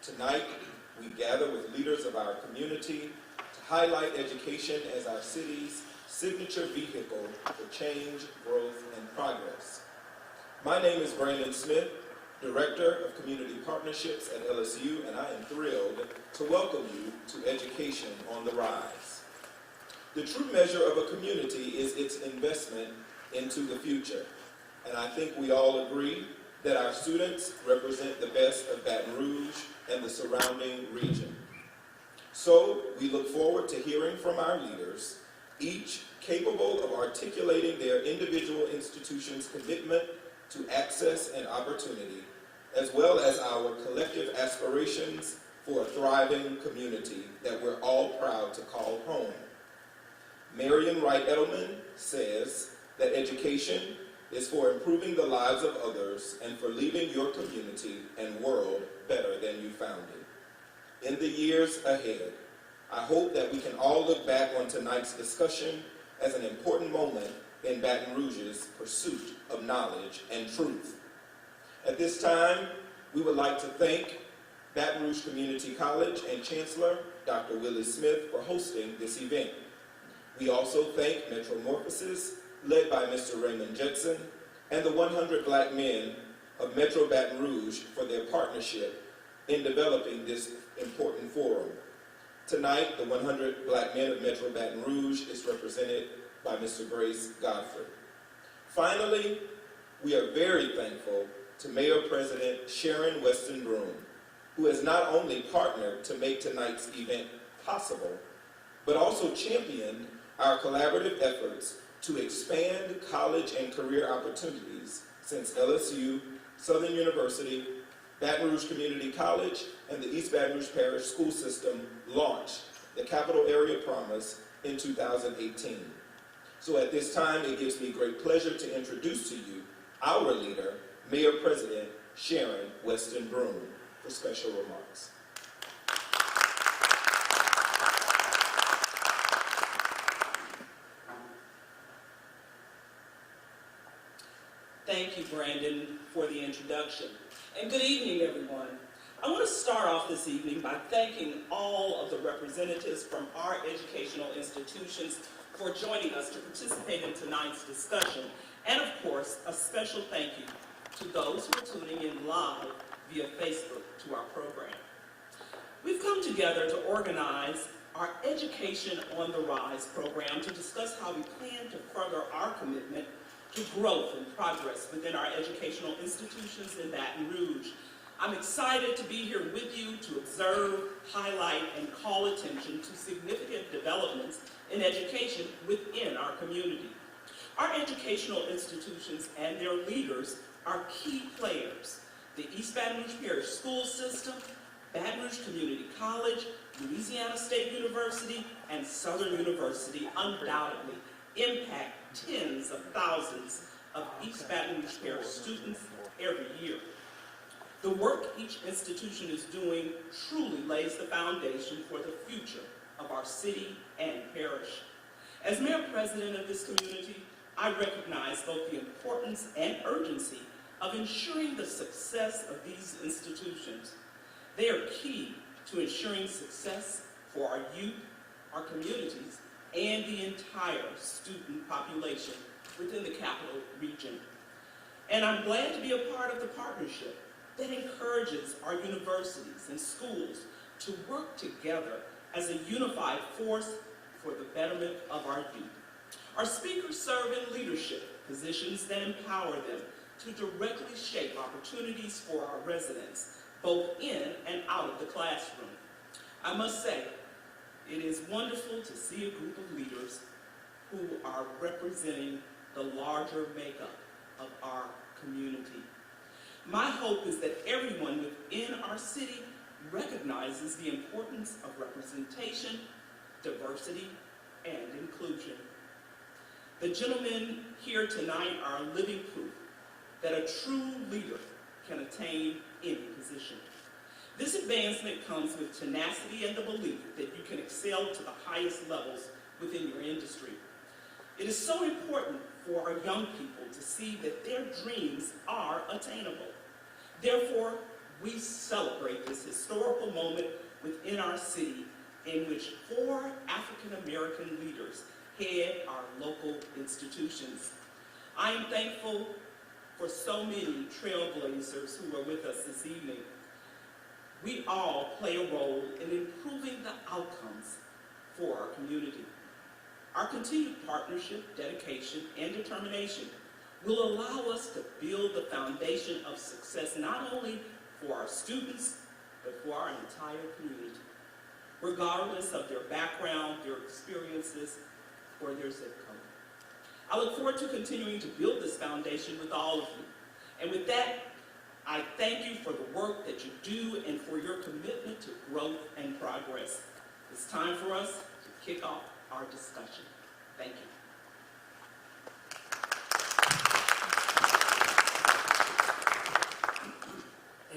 Tonight, we gather with leaders of our community to highlight education as our city's signature vehicle for change, growth, and progress. My name is Brandon Smith, Director of Community Partnerships at LSU, and I am thrilled to welcome you to Education on the Rise. The true measure of a community is its investment into the future, and I think we all agree that our students represent the best of Baton Rouge and the surrounding region. So we look forward to hearing from our leaders, each capable of articulating their individual institution's commitment to access and opportunity, as well as our collective aspirations for a thriving community that we're all proud to call home. Marian Wright Edelman says that education is for improving the lives of others and for leaving your community and world better than you found it. In the years ahead, I hope that we can all look back on tonight's discussion as an important moment in Baton Rouge's pursuit of knowledge and truth. At this time, we would like to thank Baton Rouge Community College and Chancellor Dr. Willie Smith for hosting this event. We also thank Metromorphosis, led by Mr. Raymond Jetson, and the 100 Black men of Metro Baton Rouge for their partnership in developing this important forum. Tonight, the 100 Black men of Metro Baton Rouge is represented by Mr. Grace Godfrey. Finally, we are very thankful to Mayor President Sharon Weston Broome, who has not only partnered to make tonight's event possible, but also championed our collaborative efforts to expand college and career opportunities since LSU, Southern University, Baton Rouge Community College, and the East Baton Rouge Parish School System launched the Capital Area Promise in 2018. So at this time, it gives me great pleasure to introduce to you our leader, Mayor President Sharon Weston Broome, for special remarks. Thank you, Brandon, for the introduction. And good evening, everyone. I want to start off this evening by thanking all of the representatives from our educational institutions for joining us to participate in tonight's discussion. And of course, a special thank you to those who are tuning in live via Facebook to our program. We've come together to organize our Education on the Rise program to discuss how we plan to further our commitment to growth and progress within our educational institutions in Baton Rouge. I'm excited to be here with you to observe, highlight, and call attention to significant developments in education within our community. Our educational institutions and their leaders are key players. The East Baton Rouge Parish School System, Baton Rouge Community College, Louisiana State University, and Southern University undoubtedly impact tens of thousands of East Baton Rouge Parish students every year. The work each institution is doing truly lays the foundation for the future of our city and parish. As Mayor President of this community, I recognize both the importance and urgency of ensuring the success of these institutions. They are key to ensuring success for our youth, our communities, and the entire student population within the capital region. And I'm glad to be a part of the partnership that encourages our universities and schools to work together as a unified force for the betterment of our youth. Our speakers serve in leadership positions that empower them to directly shape opportunities for our residents, both in and out of the classroom. I must say, it is wonderful to see a group of leaders who are representing the larger makeup of our community. My hope is that everyone within our city recognizes the importance of representation, diversity, and inclusion. The gentlemen here tonight are living proof that a true leader can attain any position. This advancement comes with tenacity and the belief that you can excel to the highest levels within your industry. It is so important for our young people to see that their dreams are attainable. Therefore, we celebrate this historical moment within our city in which 4 African American leaders head our local institutions. I am thankful for so many trailblazers who are with us this evening. We all play a role in improving the outcomes for our community. Our continued partnership, dedication, and determination will allow us to build the foundation of success not only for our students, but for our entire community, regardless of their background, their experiences, or their zip code. I look forward to continuing to build this foundation with all of you. And with that, I thank you for the work that you do and for your commitment to growth and progress. It's time for us to kick off our discussion. Thank you.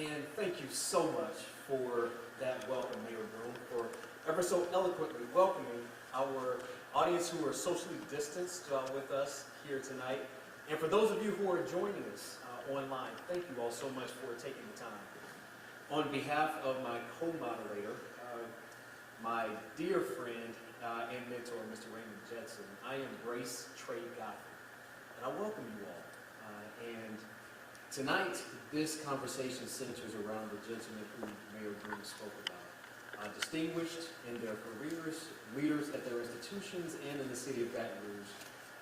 And thank you so much for that welcome, Mayor Broome, for ever so eloquently welcoming our audience who are socially distanced with us here tonight. And for those of you who are joining us online, thank you all so much for taking the time. On behalf of my co-moderator, my dear friend and mentor, Mr. Raymond Jetson, I embrace Trey Godfrey, and I welcome you all. And tonight, this conversation centers around the gentlemen who Mayor Broome spoke about. Distinguished in their careers, leaders at their institutions and in the city of Baton Rouge,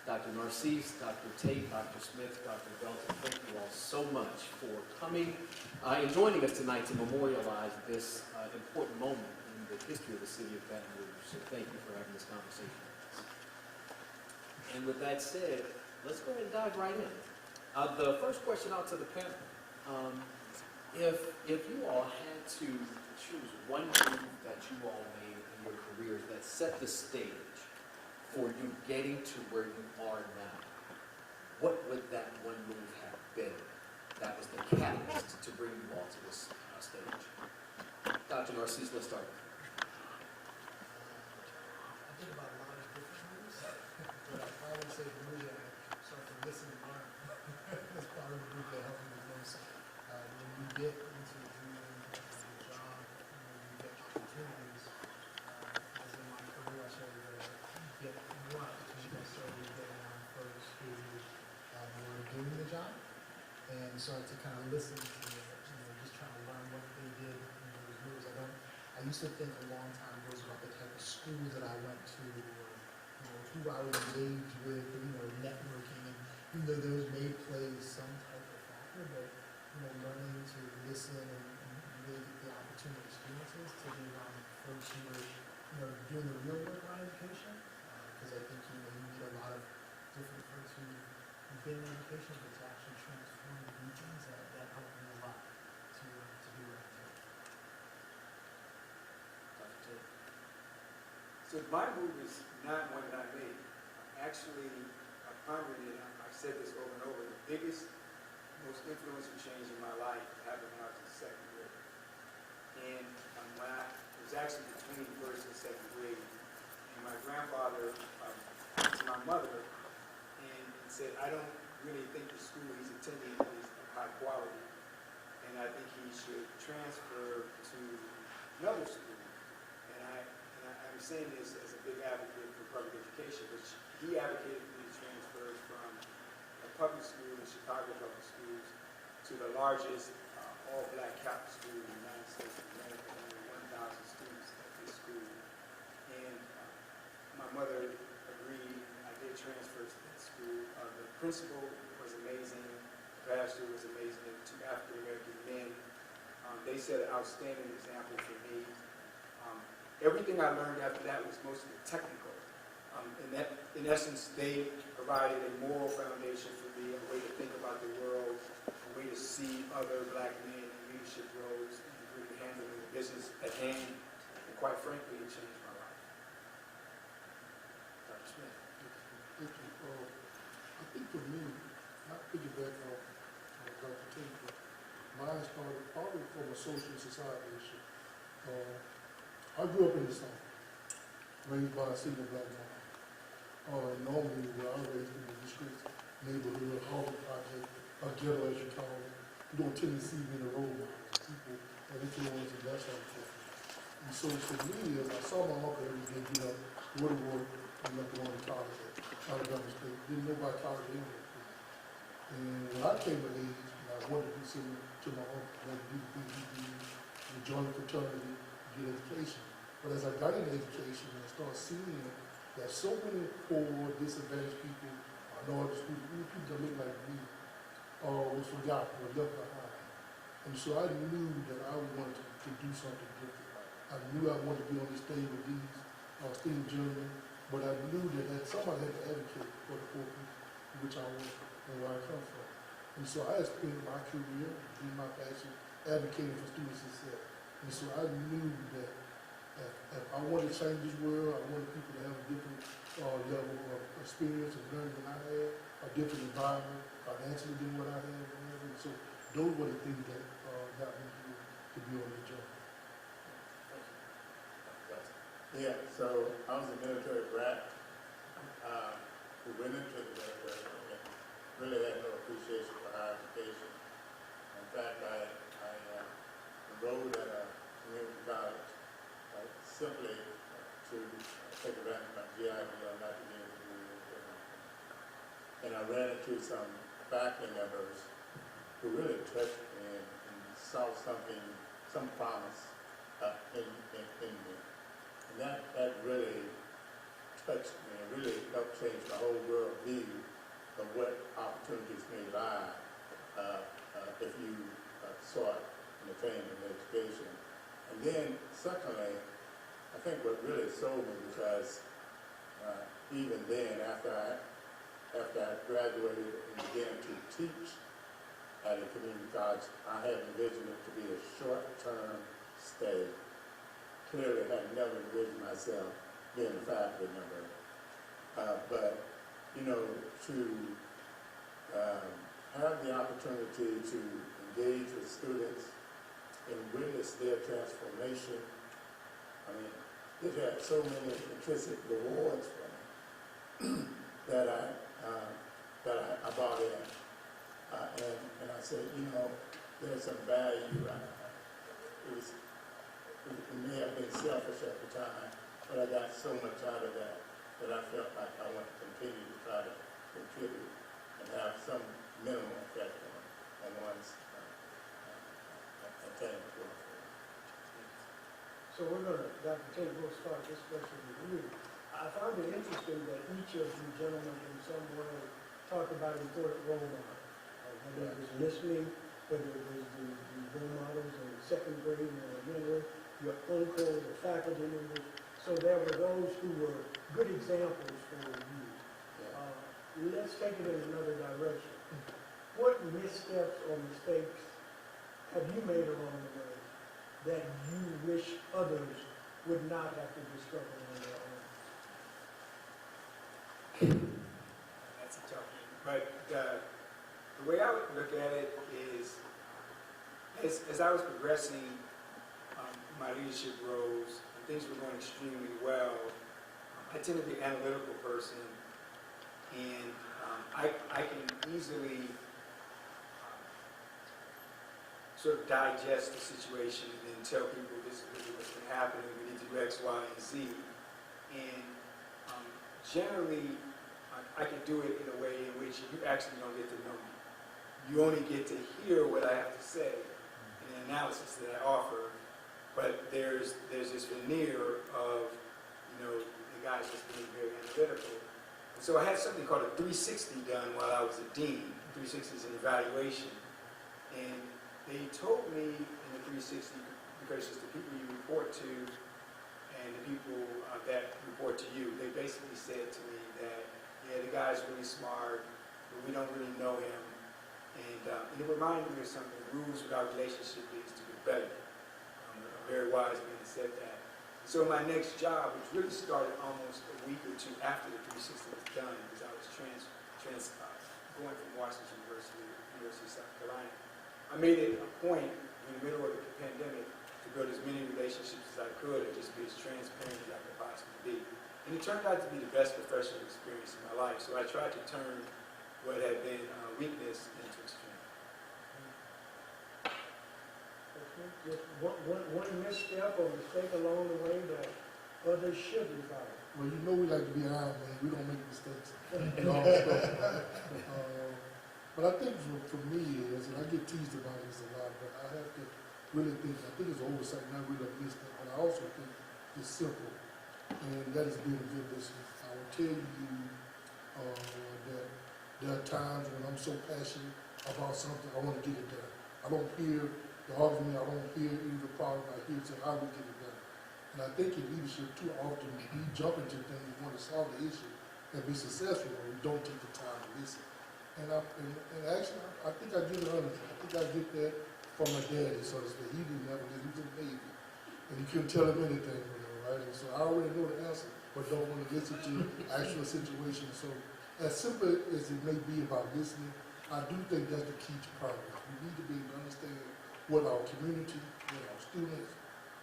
Dr. Narcisse, Dr. Tate, Dr. Smith, Dr. Belton, thank you all so much for coming and joining us tonight to memorialize this important moment in the history of the city of Baton Rouge. So thank you for having this conversation with us. And with that said, let's go ahead and dive right in. The first question out to the panel. If you all had to choose one move that you all made in your careers that set the stage for you getting to where you are now, what would that one move have been that was the catalyst to bring you all to this stage? Dr. Narcisse, let's start. I think about a lot of different movies, but I probably say the movie I start to listen and learn. That's probably the movie that helped me the most. When you get into doing the job, when you get opportunities, as in my career, I started to get more opportunities. I started to get on first who were doing the job, and started to kind of listen to, just trying to learn what they did in those movies. I used to think a long time ago about the type of schools that I went to, or who I would engage with, networking, and even though those may play some type of factor, but learning to listen and really get the opportunity experiences to be around folks who are doing the real work around education, because I think you meet a lot of different folks who've been in education, but to actually transform and do things that helped me a lot to be where I'm at. So my move is not one that I made. Actually, I pondered it, I've said this over and over, the biggest, most influential change in my life happened when I was in second grade. And when I was actually between first and second grade, and my grandfather went to my mother and said, I don't really think the school he's attending is of high quality, and I think he should transfer to another school. I'm saying this as a big advocate for public education, which he advocated for me to transfer from a public school in Chicago public schools to the largest all-black Catholic school in the United States of America, only 1,000 students at this school. And my mother agreed. I did transfer to that school. The principal was amazing. The pastor was amazing. There were 2 African-American men. They set an outstanding example for me. Everything I learned after that was mostly technical. In essence, they provided a moral foundation for me, a way to think about the world, a way to see other black men in leadership roles, and really handling the business at hand. And quite frankly, it changed my life. Dr. Smith. Thank you. I think for me, not piggyback off Dr. Tate, but mine started probably from a social society issue. I grew up in the South, raised by a single black mom. Normally, where I was raised in the discreet neighborhood, Harvard Project, ghetto as you call it, you don't tend to see many role models. people and influence and that sort of thing. And so for me, as I saw my uncle every day get up, go to work, and went to one college at Alabama State, didn't know about college anyway. And when I came of age, and I wanted to be similar to my uncle, I wanted to do the things he did, and join a fraternity, get education. But as I got into education, and I started seeing that so many poor, disadvantaged people, minorities, people that look like me, was forgotten or left behind. And so I knew that I wanted to do something different. I knew I wanted to be on the stage with these esteemed gentlemen, but I knew that somebody had to advocate for the poor people, which I was and where I come from. And so I spent my career, being my passion, advocating for student success. And so I knew that if I wanted to change this world, I wanted people to have a different level of experience and learning than I had, a different environment, financially than what I had, and whatever. And so those were the things that got me here to be on this journey. Yeah, so I was a military brat who went into the military and really had no appreciation for higher education. In fact, I enrolled at a community college simply to take advantage of my GI Bill, not to get into the military. And I ran into some faculty members who really touched me and saw something, some promise in me. And that really touched me and really helped change my whole world view of what opportunities may lie if you sought and attained an education. And then, secondly, I think what really sold me, because even then, after I graduated and began to teach at a community college, I had envisioned it to be a short-term stay. Clearly had never envisioned myself being a faculty member. But, you know, to have the opportunity to engage with students and witness their transformation, I mean, it had so many intrinsic rewards for me that I bought in. And I said, you know, there's some value. It may have been selfish at the time, but I got so much out of that I felt like I want to continue to try to contribute and have some minimal effect on one's attainment. So we're going to, Dr. Tate, we'll start this question with you. I found it interesting that each of you gentlemen in some way talked about important role models. Whether it was listening, whether it was the role models in second grade or elementary, your uncle, the faculty members. So there were those who were good examples for you. Let's take it in another direction. What missteps or mistakes have you made along the way that you wish others would not have to discover on their own? That's a tough one. But the way I would look at it is, as I was progressing my leadership roles, and things were going extremely well, I tend to be an analytical person, and I can easily sort of digest the situation and then tell people this is really what's been happening, we need to do X, Y, and Z. And generally, I can do it in a way in which you actually don't get to know me. You only get to hear what I have to say and the analysis that I offer, but there's this veneer of, you know, the guys just being very analytical. And so I had something called a 360 done while I was a dean. 360 is an evaluation. And they told me in the 360, because it's the people you report to and the people that report to you, they basically said to me that, yeah, the guy's really smart, but we don't really know him. And it reminded me of something, rules without relationship leads to good better. A very wise man said that. So my next job, which really started almost a week or two after the 360 was done, because I was going from Washington University to the University of South Carolina, I made it a point in the middle of the pandemic to build as many relationships as I could and just be as transparent as I could possibly be. And it turned out to be the best professional experience in my life. So I tried to turn what had been weakness into strength. just one misstep or mistake along the way that others shouldn't follow. Well, you know we like to be Iron Man, we don't make mistakes and all that stuff. But I think for me is, and I get teased about this a lot, but I have to really think, I think it's oversight, not really a mistake, but I also think it's simple, and that is being a good listener. I will tell you that there are times when I'm so passionate about something, I want to get it done. I don't hear the argument, I don't hear any of the problem, I hear say, how we get it done. And I think in leadership too often, we jump into things, we want to solve the issue and be successful, and we don't take the time to listen. And actually, I think I get it honestly. I think I get that from my daddy, so to speak. He didn't ever listen, he was a baby. And you couldn't tell him anything, right? And so I already know the answer, but don't want to listen to actual situations. So as simple as it may be about listening, I do think that's the key to progress. We need to be able to understand what our community, what our students,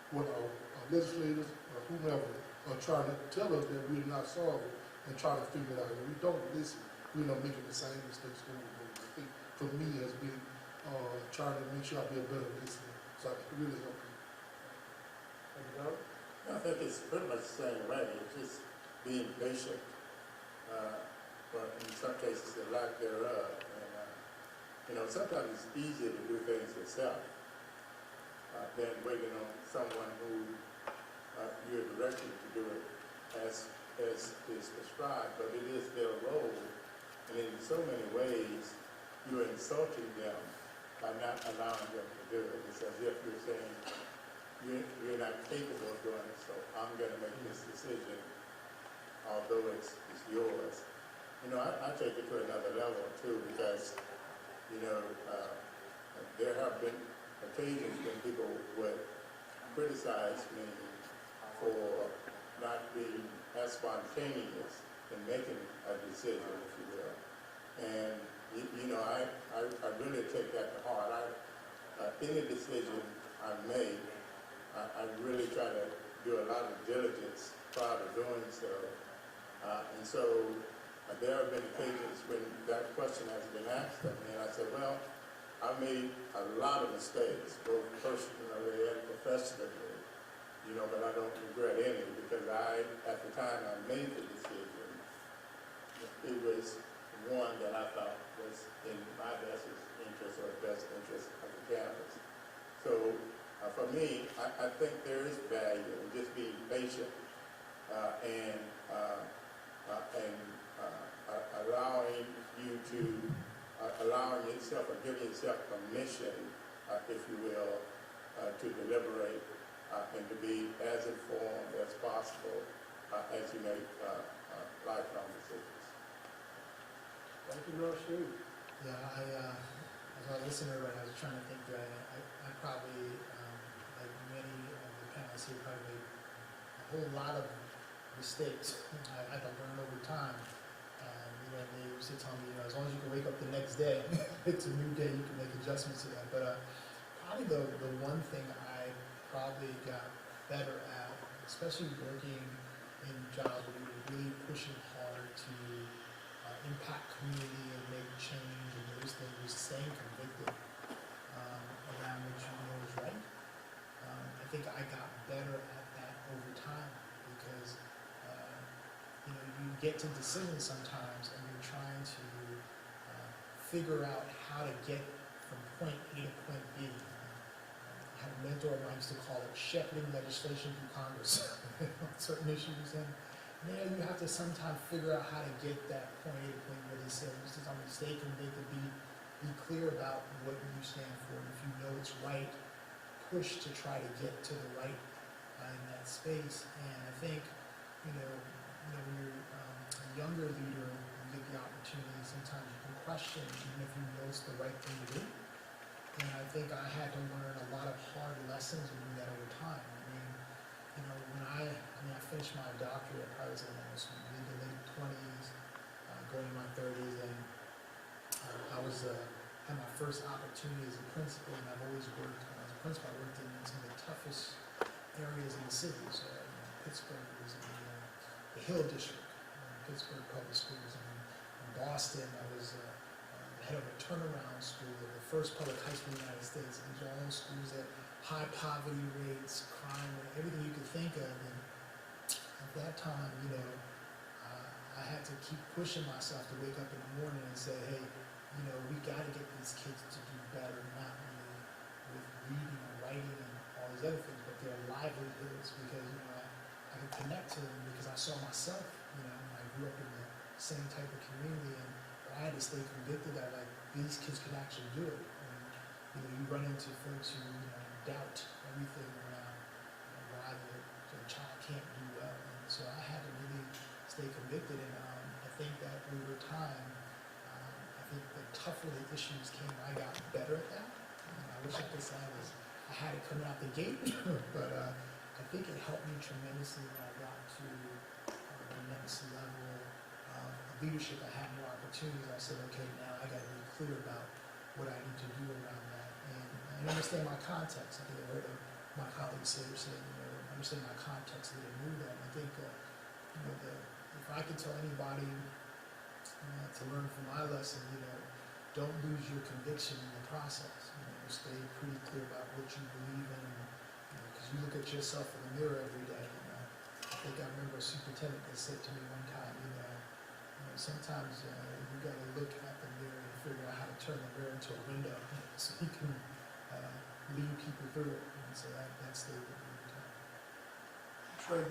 what our legislators, or whomever are trying to tell us that we're not solving and trying to figure it out. If we don't listen, we're not making the same mistakes over and over. I think for me has been trying to make sure I be a better listener, so I can really help you. I think it's pretty much the same way. It's just being patient, but in some cases the lack thereof. And sometimes it's easier to do things yourself than waiting on someone who you're directed to do it as is prescribed. But it is their role, and in so many ways, you're insulting them by not allowing them to do it. It's as if you're saying, you're not capable of doing it, so I'm going to make this decision, although it's yours. I take it to another level, too, because, there have been occasions when people would criticize me for not being as spontaneous in making a decision, if you will. And, I really take that to heart. Any decision I make, I really try to do a lot of diligence prior to doing so. And so there have been occasions when that question has been asked of me, and I said, well, I made a lot of mistakes, both personally and professionally, but I don't regret any, because at the time I made the decision, it was one that I thought was in my best interest or best interest of the campus. So for me, I think there is value in just being patient and allowing you to, allowing yourself or giving yourself permission, if you will, to deliberate and to be as informed as possible as you make lifelong decisions. Thank you, Rashid. Yeah, as I was listening to it, I was trying to think that I probably, like many of the panelists here, probably made a whole lot of mistakes. I had to learn over time. They used to tell me, as long as you can wake up the next day, it's a new day, you can make adjustments to that. But probably the one thing I probably got better at, especially working in jobs where you're really pushing hard to impact community and make change and those things, was staying convicted around what you know is right. I think I got better at that over time because you get to decisions sometimes and you're trying to figure out how to get from point A to point B. I had a mentor of mine used to call it shepherding legislation through Congress on certain issues, and you have to sometimes figure out how to get that point A to point B. They said, used to tell me, stay convicted, be clear about what you stand for, and if you know it's right, push to try to get to the right in that space. And I think, when you're a younger leader, you get the opportunity, sometimes you can question even if you know it's the right thing to do. And I think I had to learn a lot of hard lessons in that over time. When I finished my doctorate, I was in almost mid to late 20s, going in my 30s, and I had my first opportunity as a principal, and I've always worked, as a principal, I worked in some of the toughest areas in the city. So Pittsburgh was in the Hill District, Pittsburgh Public Schools, and in Boston, I was the head of a turnaround school, the first public high school in the United States. These are all those schools that high poverty rates, crime, everything you could think of. And at that time, I had to keep pushing myself to wake up in the morning and say, hey, we got to get these kids to do better, not only with reading and writing and all these other things, but their livelihoods, because, I could connect to them because I saw myself, I grew up in the same type of community, and I had to stay convicted that, like, these kids can actually do it. And, you run into folks who, doubt everything around why the child can't do well. And so I had to really stay convicted, and I think that over time, I think the tougher the issues came, I got better at that. I wish I could say I had it coming out the gate, but I think it helped me tremendously when I got to the next level of leadership. I had more opportunities. I said, okay, now I got to be clear about what I need to do around that, and understand my context. I think I heard my colleagues say, understand my context, they knew that. And I think, if I could tell anybody to learn from my lesson, don't lose your conviction in the process. Stay pretty clear about what you believe in, because you look at yourself in the mirror every day. I think I remember a superintendent that said to me one time, sometimes you got to look at the mirror and figure out how to turn the mirror into a window so you can lead people through it. And so that stayed with me every time. Trey,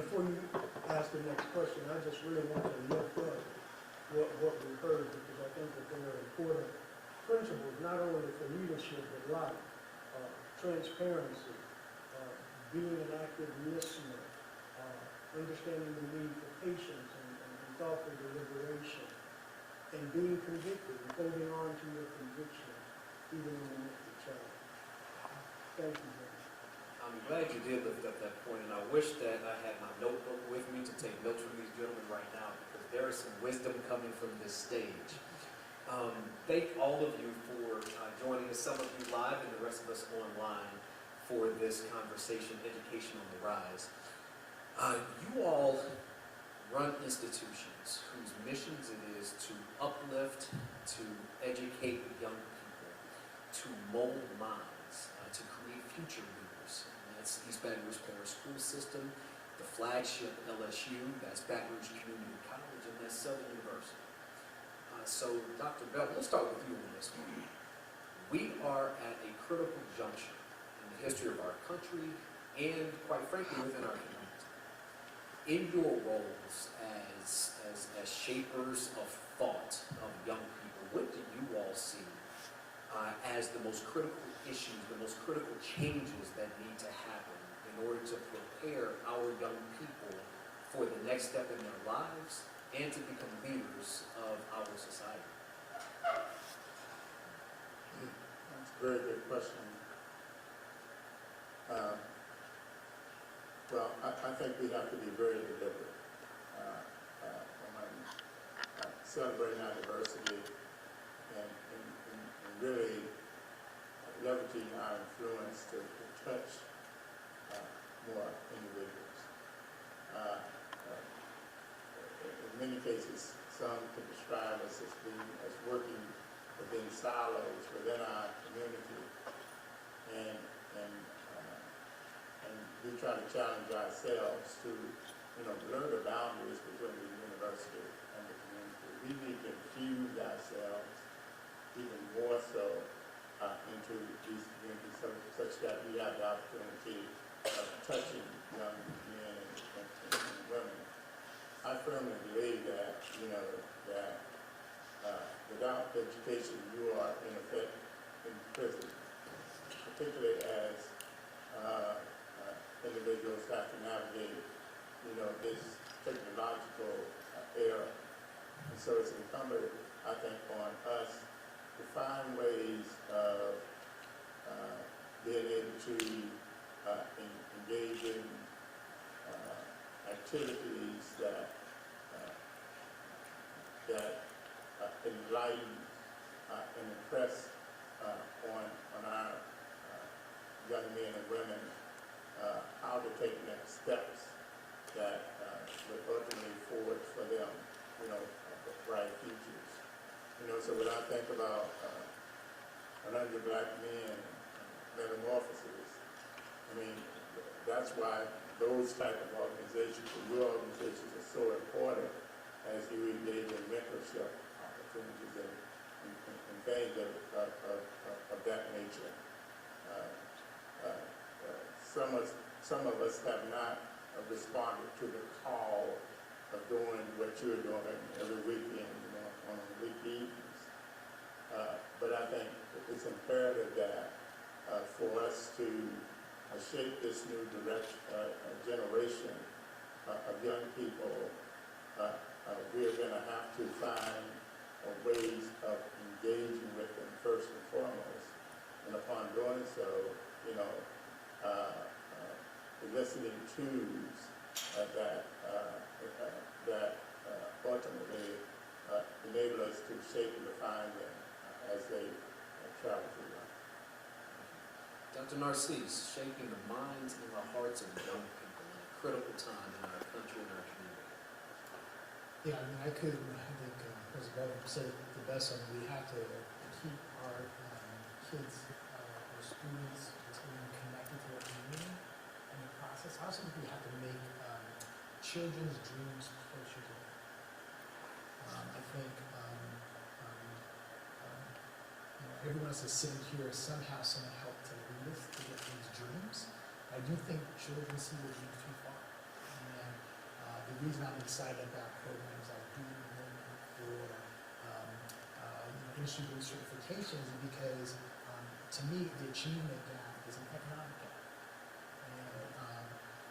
before you ask the next question, I just really want to lift up what we heard, because I think that there are important principles, not only for leadership, but life. Transparency, being an active listener, understanding the need for patience and thoughtful deliberation, and being convicted and holding on to your conviction even in the midst of challenge. Thank you, Jim. I'm glad you did lift up that point, and I wish that I had my notebook with me to take notes from these gentlemen right now, because there is some wisdom coming from this stage. Thank all of you for joining us, some of you live and the rest of us online, for this conversation, Education on the Rise. You all run institutions whose missions it is to uplift, to educate young people, to mold minds, to create future leaders. And that's East Baton Rouge Parish School System, the flagship LSU, that's Baton Rouge Community College, and that's Southern University. So, Dr. Bell, let's start with you on this one. We are at a critical juncture in the history of our country and, quite frankly, within our community. In your roles as shapers of thought of young people, what do you all see as the most critical issues, the most critical changes that need to happen in order to prepare our young people for the next step in their lives and to become leaders of our society? That's a very good question. Well, I think we have to be very deliberate on celebrating our diversity and really leveraging our influence to touch more individuals. In many cases, some can describe us as working within silos within our community, and we try to challenge ourselves to, blur the boundaries between the university and the community. We need to infuse ourselves even more so into these communities, such that we have the opportunity of touching young men and women. I firmly believe that, without education, you are in effect in prison, particularly as individuals have to navigate, this technological era. And so it's incumbent, I think, on us to find ways of being able to engage in activities that enlighten and impress on our young men and women how to take next steps that would ultimately forge for them, bright futures. So when I think about 100 black men, metamorphosis, mean, that's why those type of organizations, or your organizations, are so important as you engage in mentorship opportunities and things of that nature. Some of us have not responded to the call of doing what you're doing every weekend, on week evenings. But I think it's imperative that for us to shape this new generation of young people, we're going to have to find ways of engaging with them first and foremost. And upon doing so, listening twos that ultimately enable us to shape and define them as they travel through life. Dr. Narcisse, shaping the minds and the hearts of young people in a critical time in our country and our community. Yeah, I mean, I think, as Bob said the best, we have to keep our kids, our students, connected to our community in the process. I also think we have to make children's dreams closer to them. I think everyone else is sitting here, somehow someone helped to lead us to get these dreams. I do think children see the dreams too far. And the reason I'm excited about programs like Broome or industry-based certifications is because, to me, the achievement gap is an economic gap.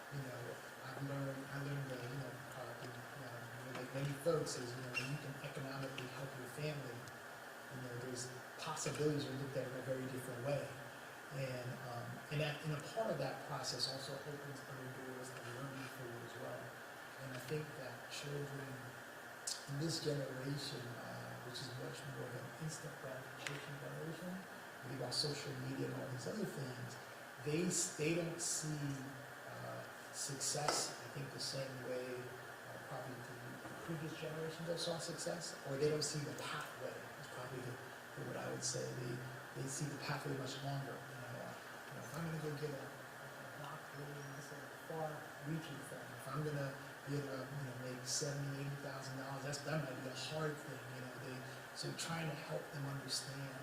And I learned that like many folks is when you can economically help your family, there's possibilities are looked at in a very different way. And a part of that process also opens other doors of learning for you as well. And I think that children in this generation, which is much more of an instant gratification generation, about social media and all these other things, they don't see success, I think, the same way probably the previous generations that saw success, or they don't see the pathway. Is probably what I would say. They see the pathway much longer. If I'm going to go get a doctorate, that's a far-reaching thing. If I'm going to be able to make $70,000, $80,000, that might be a hard thing. So trying to help them understand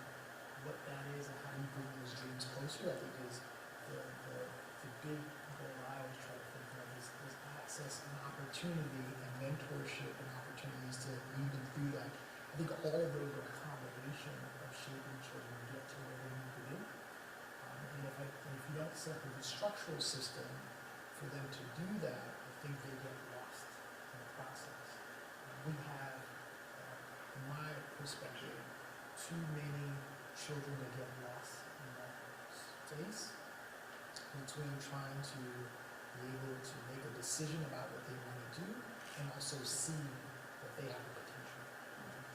what that is and how you bring those dreams closer, I think is the big goal I always try to think of is access and opportunity and mentorship and opportunities to lead them through that. I think all of those are a combination of shaping children to get to where they need to be. And if you don't set up a structural system for them to do that, I think they get lost in the process. We have, from my perspective, too many children that get lost in that space between trying to be able to make a decision about what they want to do and also see that they have the potential.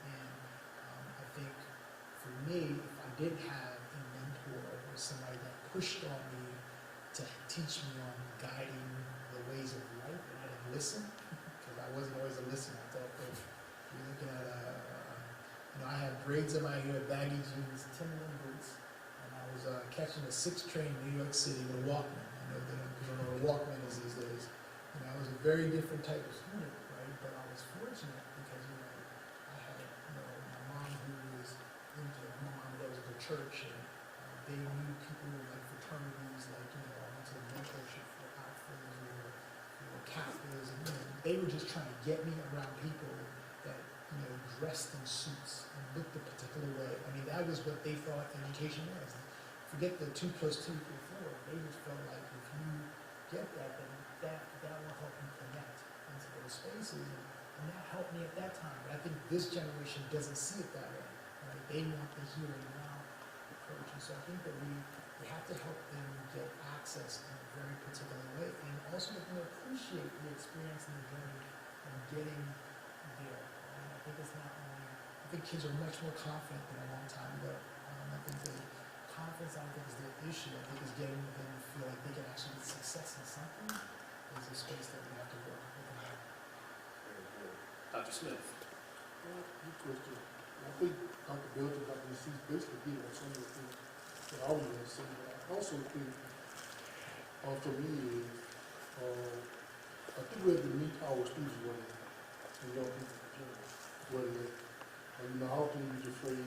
And I think for me, if I did have a mentor or somebody that pushed on me to teach me on guiding the ways of life, and I didn't listen, because I wasn't always a listener. I thought, if you're looking at I had braids in my hair, baggy jeans, Timberland boots, and I was catching a 6 train in New York City with a Walkman. I know they don't know what a Walkman is these days. I was a very different type of student, right? But I was fortunate because I had my mom who was my mom goes to church, and they knew people like fraternities, like I went to mentorship for outfitters or Kappas, and they were just trying to get me around people that dressed in suits and looked a particular way. I mean, that was what they thought education was. Forget the 2 + 2 = 4. They just felt like if you get that, then that will help you connect into those spaces. And that helped me at that time. But I think this generation doesn't see it that way. Right? They want the here and now approach. And so I think that we have to help them get access in a very particular way, and also let them appreciate the experience and the journey of getting there. I think it's not only, I think kids are much more confident than a long time ago. I think the confidence, I don't think, is the issue. I think is getting them to feel like they can actually get success in something is a space that we have to work with. Very good. Dr. Smith. Well, good question. I think Dr. Bilge and Dr. Narcisse basically hit on some of the things that I was going to say, but I also think for me is, I think we have to meet our students where they are, and young people in general, where they are. You know, how often you use the phrase,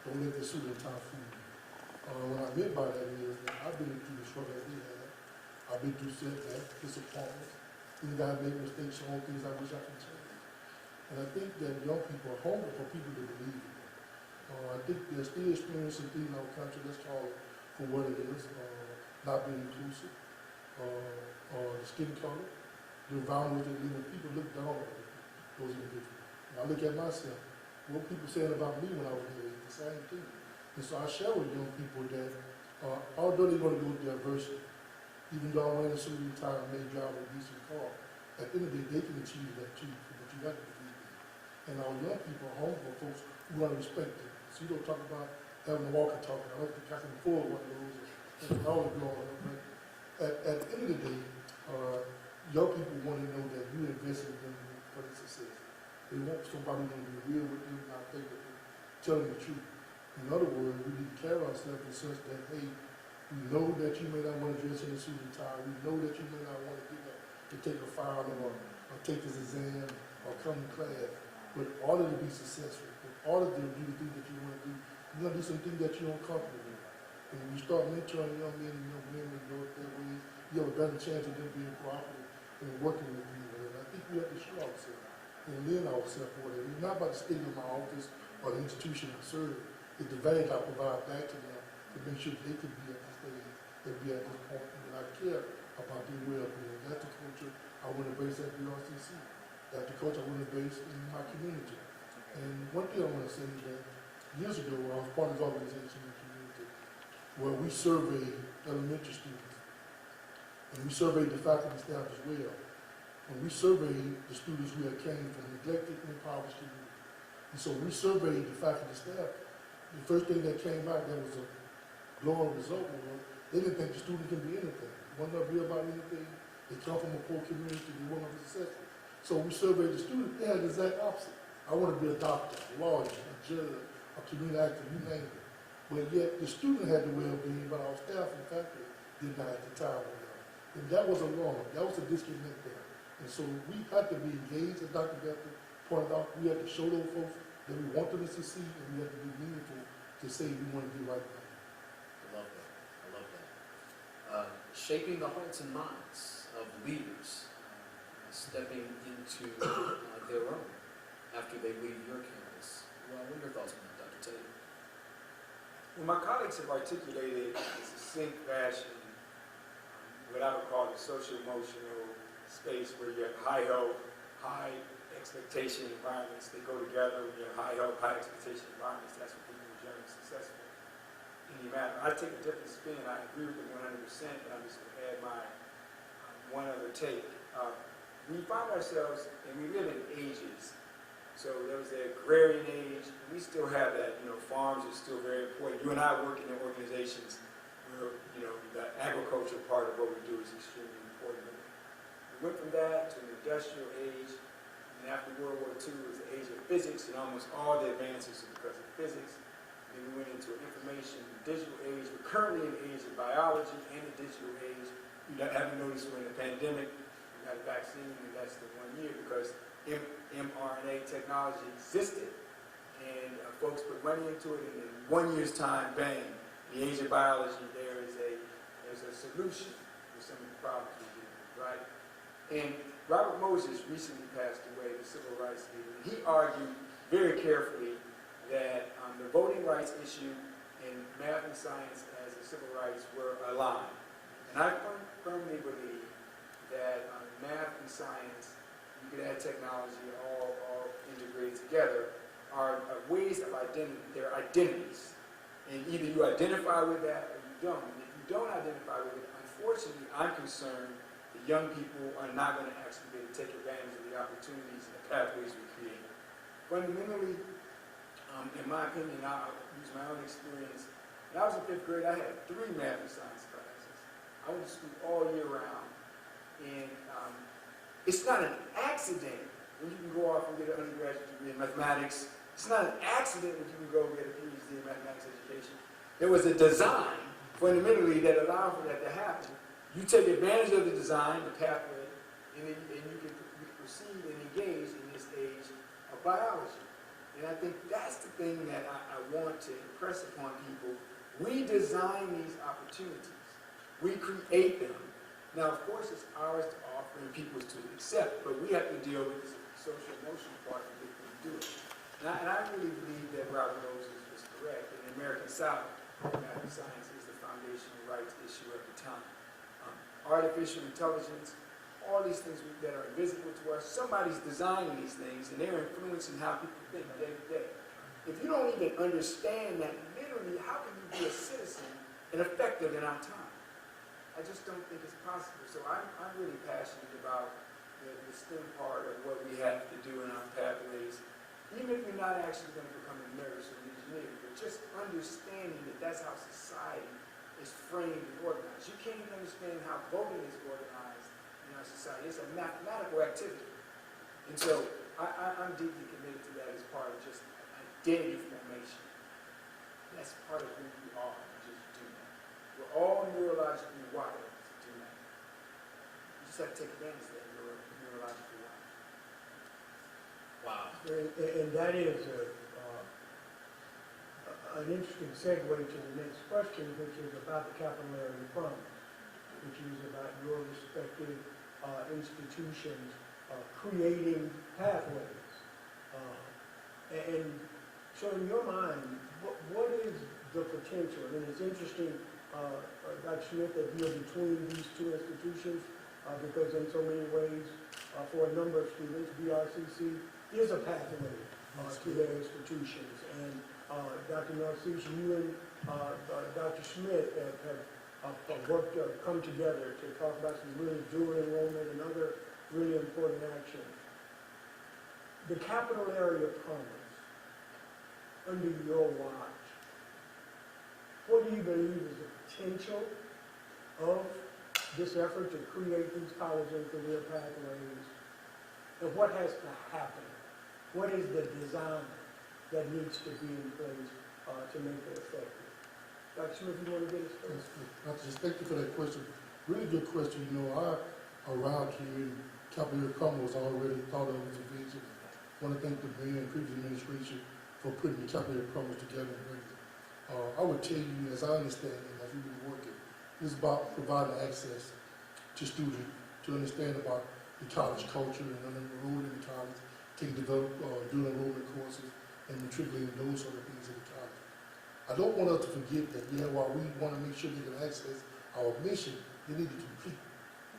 don't let the student time fool you. What I meant by that is that I've been through the struggle that they had. I've been through setbacks, disappointments, things I made mistakes on, things I wish I could change. And I think that young people are hungry for people to believe in them. I think they're still experiencing things in our country, let's call it for what it is, not being inclusive, the skin color, the environment they live in. People look down on those individuals. And I look at myself, what people saying about me when I was there, the same thing. And so I share with young people that although they're going to go through adversity, even though I'm wearing a suit and tie and may drive a decent car, at the end of the day, they can achieve that too, but you got to believe in it. And our young people are home for folks who want to respect it. So you don't talk about having a walkie-talkie. I don't think I can afford one of those and all the growing up. But at the end of the day, young people want to know that you invested in them for their success. They want somebody who's going to be real with them, not fake with them, telling the truth. In other words, we need to carry ourselves in such that, hey, we know that you may not want to dress in a suit and tie. We know that you may not want to get up to take a file or take this exam or come to class. But in order to be successful, in order to do the things that you want to do, you're going to do some things that you're uncomfortable with. And when you start mentoring young men and young women and go that way, you have a better chance of them being cooperative and working with you. And I think we have to show ourselves and lend ourselves for it. It's not about the state of my office or the institution I serve. It's the value I provide back to them to make sure they can be at this stage, they'll be at this point, and that I care about their well-being. That's the culture I want to base at BRCC. That's the culture I want to base in my community. And one thing I want to say is that years ago, I was part of this organization in the community where we surveyed elementary students, and we surveyed the faculty and staff as well. And we surveyed the students who had came from neglected and impoverished communities. And so we surveyed the faculty and staff. The first thing that came out that was a glowing result was they didn't think the student can be anything. They weren't going to be about anything. They come from a poor community. They weren't going to be successful. So we surveyed the students. They had the exact opposite. I want to be a doctor, a lawyer, a judge, a community actor, you name it. But yet the student had the well-being, but our staff and faculty did not at the time. And that was a wrong. That was a disconnect there. And so we had to be engaged, as Dr. Becker pointed out. We had to show those folks that we want them to succeed, and we have to be meaningful to say we want to do right thing. I love that. I love that. Shaping the hearts and minds of leaders, stepping into their own after they leave your campus. Well, what are your thoughts on that, Dr. Taylor? Well, my colleagues have articulated in succinct fashion what I would call the social-emotional space where you have high hope, high expectation environments. They go together. When you have high hope, high expectation environments, that's what people are generally successful in the matter. I take a different spin. I agree with it 100%, but I'm just going to add my one other take. We find ourselves, and we live in ages. So there was the agrarian age, and we still have that. You know, farms are still very important. You and I work in organizations where, you know, the agriculture part of what we do is extremely important. We went from that to an industrial age, and after World War II it was the age of physics, and almost all the advances are because of physics. Then we went into an information and digital age. We're currently in the age of biology and the digital age. You haven't noticed we're in a pandemic. We got a vaccine in less than 1 year because mRNA technology existed, and folks put money into it, and in 1 year's time, bang, in the age of biology, there's a solution for some of the problems we deal with, right? And Robert Moses recently passed away, the civil rights leader. He argued very carefully that the voting rights issue and math and science as the civil rights were aligned. And I firmly believe that math and science, you could add technology, all integrated together, are ways of identity. They're identities. And either you identify with that or you don't. And if you don't identify with it, unfortunately, I'm concerned that young people are not going to actually be able to take advantage of the opportunities and the pathways we create. Fundamentally, in my opinion, I'll use my own experience. When I was in 5th grade, I had 3 math and science classes. I went to school all year round. And it's not an accident when you can go off and get an undergraduate degree in mathematics. It's not an accident when you can go get a PhD in mathematics education. There was a design, fundamentally, that allowed for that to happen You take advantage of the design, the pathway, and you can proceed and engage in this age of biology. And I think that's the thing that I want to impress upon people. We design these opportunities. We create them. Now, of course, it's ours to offer and people's to accept, but we have to deal with the social emotional part to get them to do it. And I really believe that Robert Rose is correct. In the American South, math and science is the foundational rights issue at the time. Artificial intelligence, all these things that are invisible to us, somebody's designing these things and they're influencing how people think day to day. If you don't even understand that, literally, how can you be a citizen and effective in our time? I just don't think it's possible. So I'm really passionate about the STEM part of what we have to do in our pathways, even if you're not actually going to become a nurse or an engineer, but just understanding that that's how society is framed and organized. You can't even understand how voting is organized in our society. It's a mathematical activity. And so I'm deeply committed to that as part of just identity formation. That's part of who we are, just do that. We're all neurologically wired to do that. You just have to take advantage of that neurological wiring. Wow. And that is an interesting segue to the next question, which is about the capillary promise, which is about your respective institutions creating pathways. And so in your mind, what is the potential? And it's interesting, Dr. Smith, that you're between these two institutions because in so many ways, for a number of students, BRCC is a pathway to their institutions. And Dr. Narcisse, you and Dr. Smith have worked, come together to talk about some really dual enrollment and other really important actions. The capital area promise, under your watch, what do you believe is the potential of this effort to create these college and career pathways? And what has to happen? What is the design that needs to be in place to make it effective? Dr. Smith, you want to get us started? Thank you for that question. Really good question. You know, I arrived here in capillary promise was already thought of as a vision. I want to thank the mayor and previous administration for putting the capillary promise together and bringing it. I would tell you, as I understand it, as we've been working, it's about providing access to students to understand about the college culture and enrolling in college, develop dual enrollment courses, and matriculating those sort of things in the college. I don't want us to forget that, while we want to make sure they can access our mission, they need to complete.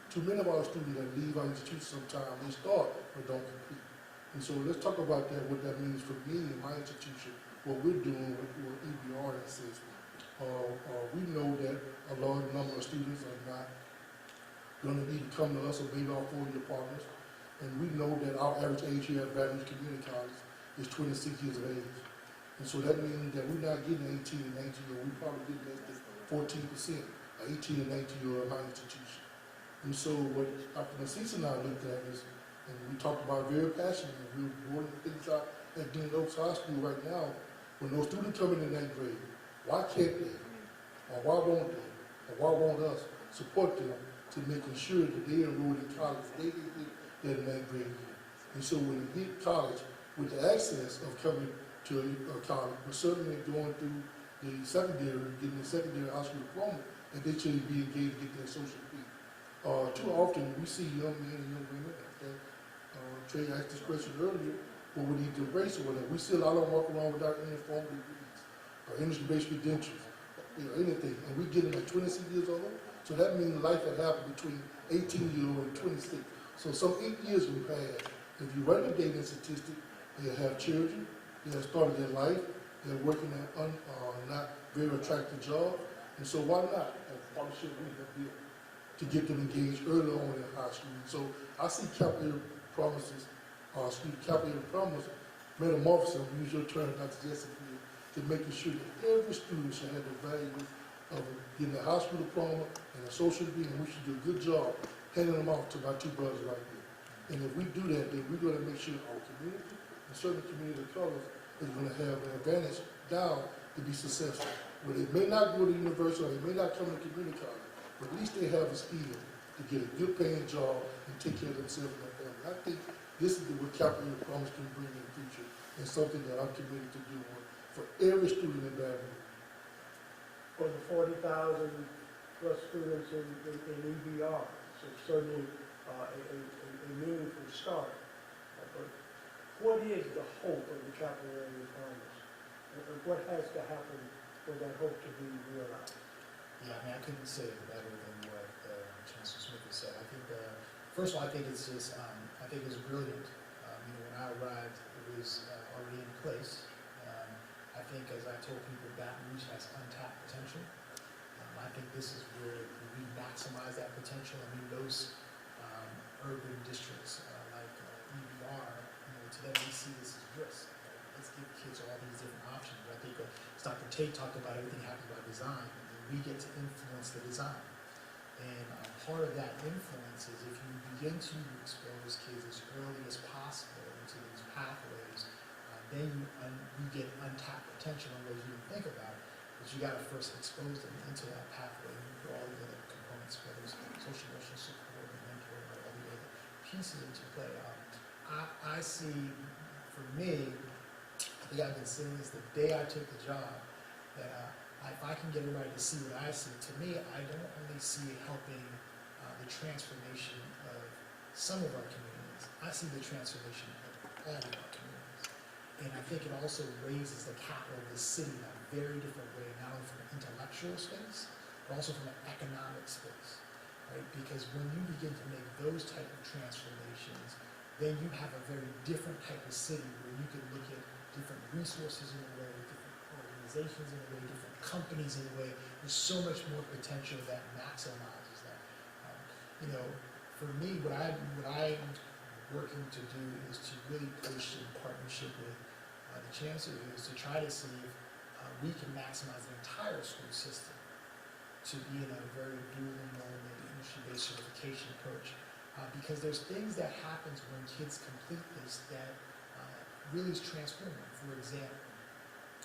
Too many of our students that leave our institution sometimes, they start but don't complete. And so let's talk about that, what that means for me and my institution, what we're doing with EBR that says. We know that a large number of students are not going to need to come to us or maybe our four-year partners. And we know that our average age here at Valley Community College is 26 years of age. And so that means that we're not getting 18 and 19 year old, we're probably getting less than 14% of 18 and 19 year old in my institution. And so what Dr. Narcisse and I looked at is, and we talked about very passionately, we were one of the things out at Dean Oaks High School right now, when those students come in that grade, why can't they, or why won't they, or why won't us support them to making sure that they enroll in college, they get that in that grade year. And so when they hit college, with the access of coming to a college, but certainly going through the secondary, getting the secondary high school diploma, and they should be engaged to get their social degree. Too often we see young men and young women, Trey asked this question earlier, but we need to embrace it with them. We see a lot of them walk around without any formal degrees, or industry-based credentials, anything, and we get them at 26 years old, so that means life had happened between 18-year-old and 26. So some 8 years we've had. If you run the dating statistic, they have children, they have started their life, they're working at not very attractive jobs, and so why not? And partnership we have built to get them engaged early on in high school. So I see capillary promises, capillary promise, metamorphosis, use your term, Dr. Jessica, to making sure that every student should have the value of getting a high school diploma and a social degree, and we should do a good job handing them off to my two brothers right here. And if we do that, then we're going to make sure our community, and certain community of colors, is going to have an advantage down to be successful. Where they may not go to university or they may not come to community college, but at least they have a skill to get a good paying job and take care of themselves and their family. I think this is what Capital Area Promise can bring in the future, and something that I'm committed to do for every student in Baton Rouge. For the 40,000 plus students in EBR, so certainly a meaningful start. But what is the hope of the Capital Area Promise? And what has to happen for that hope to be realized? Yeah, I mean, I couldn't say it better than what Chancellor Smith has said. I think, first of all, I think it's just, I think it's brilliant. When I arrived, it was already in place. I think, as I told people, Baton Rouge has untapped potential. I think this is where we maximize that potential. I mean, those urban districts like EBR, to them we see this as risk. Let's give kids all these different options. I think as Dr. Tate talked about, everything happens by design. And we get to influence the design. And part of that influence is if you begin to expose kids as early as possible into these pathways, then you get untapped potential in ways you didn't think about. But you got to first expose them into that pathway and put all the other components, whether it's social emotional support and mentoring or all the other pieces into play. I see, for me, I think I've been saying this the day I took the job, that if I can get everybody to see what I see, to me, I don't only see it helping the transformation of some of our communities. I see the transformation of all of our communities. And I think it also raises the capital of the city in a very different way, not only from an intellectual space, but also from an economic space, right? Because when you begin to make those type of transformations, then you have a very different type of city where you can look at different resources in a way, different organizations in a way, different companies in a way. There's so much more potential that maximizes that. For me, what I'm working to do is to really push in partnership with the chancellor is to try to see if we can maximize the entire school system to be in a very dual enrollment, industry-based certification approach. Because there's things that happens when kids complete this that really is transformative. For example,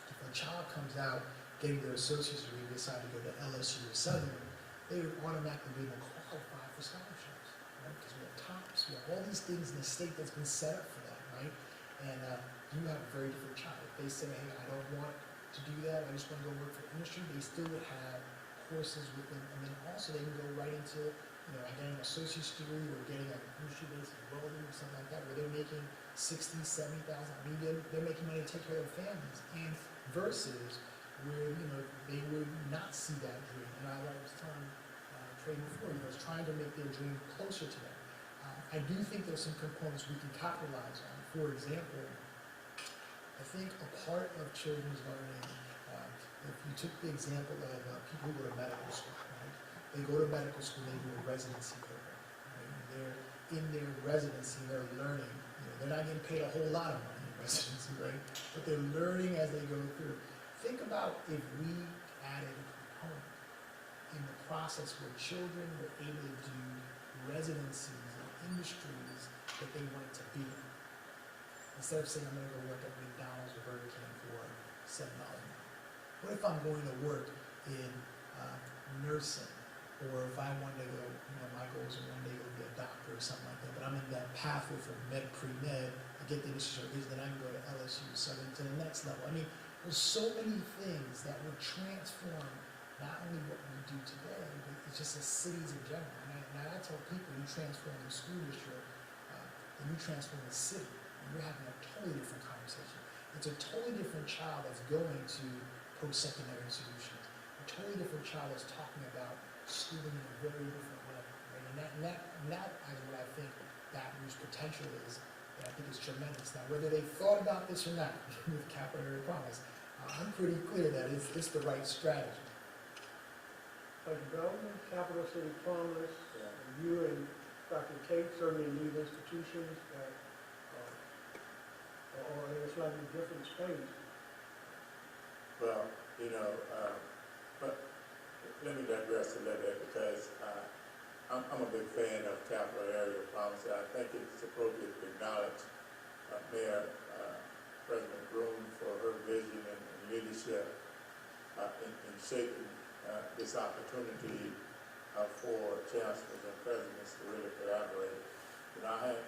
if a child comes out getting their associate's degree and decide to go to LSU or Southern, they would automatically be able to qualify for scholarships, right? Because we have TOPS, we have all these things in the state that's been set up for that, right? And you have a very different child. If they say, hey, I don't want to do that, I just want to go work for industry, they still would have courses within, and then also they can go right into, getting an associate's degree or getting an industry-based welding or something like that, where they're making $60,000, $70,000. I mean, they're making money to take care of their families, and versus where they would not see that dream. And I was telling Trey before, was trying to make their dream closer to them. I do think there's some components we can capitalize on. For example, I think a part of children's learning, if you took the example of people who go to medical school, right? They go to medical school, they do a residency program. Right? They're in their residency, they're learning. They're not getting paid a whole lot of money in residency, right? But they're learning as they go through. Think about if we added a component in the process where children were able to do residencies in industries that they wanted to be in. Instead of saying, I'm going to go work at McDonald's or Burger King for $7 an hour. What if I'm going to work in nursing? Or if I wanted to go, my goals are one day to be a doctor or something like that, but I'm in that pathway for pre-med, I get the industry certification, then I can go to LSU, Southern, to the next level. I mean, there's so many things that would transform not only what we do today, but it's just the cities in general. And I tell people, you transform the school district, and you transform the city, and you're having a totally different conversation. It's a totally different child that's going to post-secondary institutions. A totally different child that's talking about schooling in a very different way. Right? And that is what I think Baton Rouge potential is, that I think is tremendous. Now, whether they thought about this or not with Capital Area Promise, I'm pretty clear that it's the right strategy. But government, Capital City Promise, and you and Dr. Tate certainly lead institutions that are in a slightly different space. Well, but let me digress a little bit because I'm a big fan of Capital Area Promise. I think it's appropriate to acknowledge Mayor President Broome for her vision and leadership in shaping this opportunity for chancellors and presidents to really collaborate. You know, I had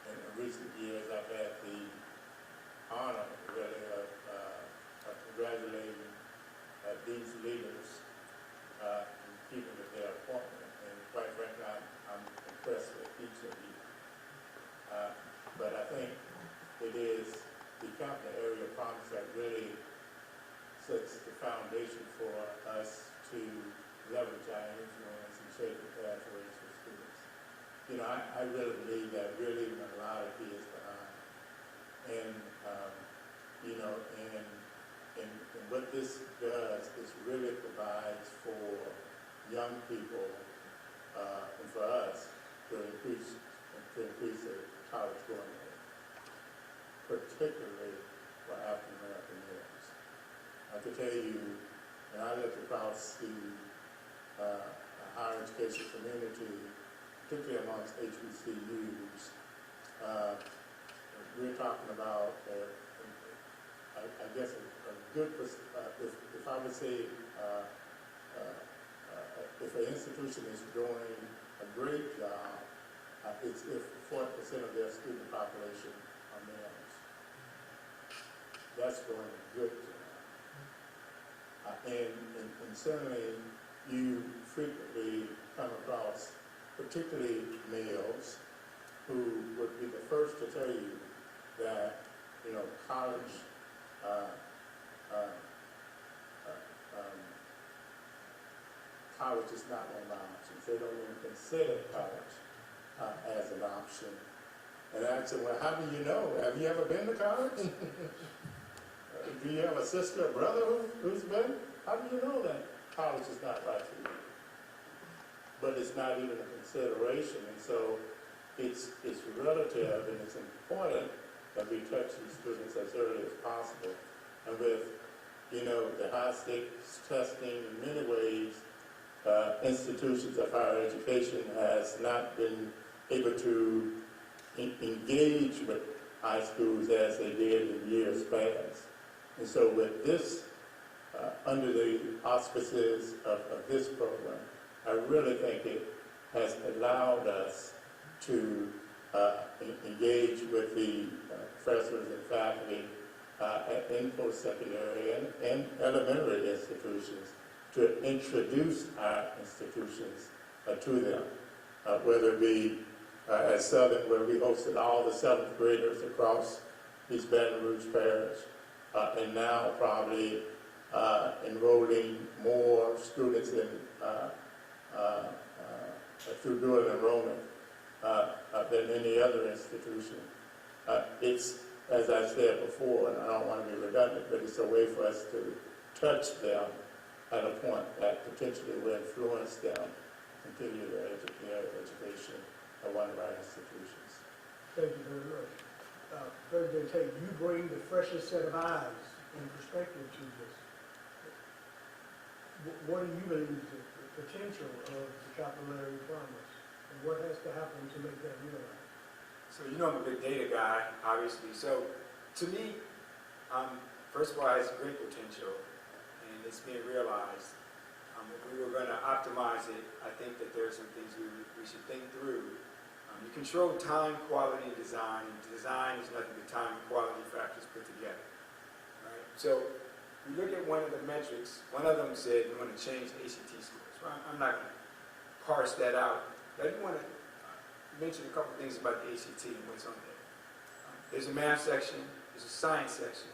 in recent years, I've had the honor, really, of congratulating these leaders in keeping with their appointment. And quite frankly, I'm impressed with each of you. But I think it is the Capital Area Promise that really sets the foundation for us to leverage our influence and shape the pathways for students. You know, I really believe that we're leaving a lot of kids behind. And, you know, and what this does is really provides for young people and for us to increase their college going rate, particularly for African American males. I can tell you, when I look across the higher education community, particularly amongst HBCUs, we're talking about, I guess, a good, if I would say, if an institution is doing a great job, it's if 40% of their student population are males. That's doing a good job. And certainly you frequently come across, particularly males, who would be the first to tell you that, you know, college college is not one of the options. They don't even consider college as an option. And I said, well, how do you know? Have you ever been to college? Do you have a sister or brother who's been? How do you know that college is not right for you? But it's not even a consideration. And so it's relative, and it's important that we touch these students as early as possible. And with, you know, the high stakes testing, in many ways, institutions of higher education has not been able to engage with high schools as they did in years past. And so with this, under the auspices of this program, I really think it has allowed us to engage with the professors and faculty in post-secondary and elementary institutions to introduce our institutions to them, whether it be at Southern, where we hosted all the 7th graders across East Baton Rouge Parish, and now probably enrolling more students in through dual enrollment than any other institution. It's, as I said before, and I don't want to be redundant, but it's a way for us to touch them at a point that potentially will influence them to continue their education at one of our institutions. Thank you very much. President Tate, you bring the freshest set of eyes and perspective to this. What do you believe is the potential of the capillary promise? And what has to happen to make that realized? So you know I'm a big data guy, obviously. So to me, first of all, it has great potential, and it's being realized. If we were going to optimize it, I think that there are some things we should think through. You control time, quality, and design. And design is nothing but time and quality factors put together. Right? So we look at one of the metrics. One of them said we want to change ACT scores. Well, I'm not going to parse that out, but I do want to mention a couple things about the ACT and what's on there. There's a math section, there's a science section,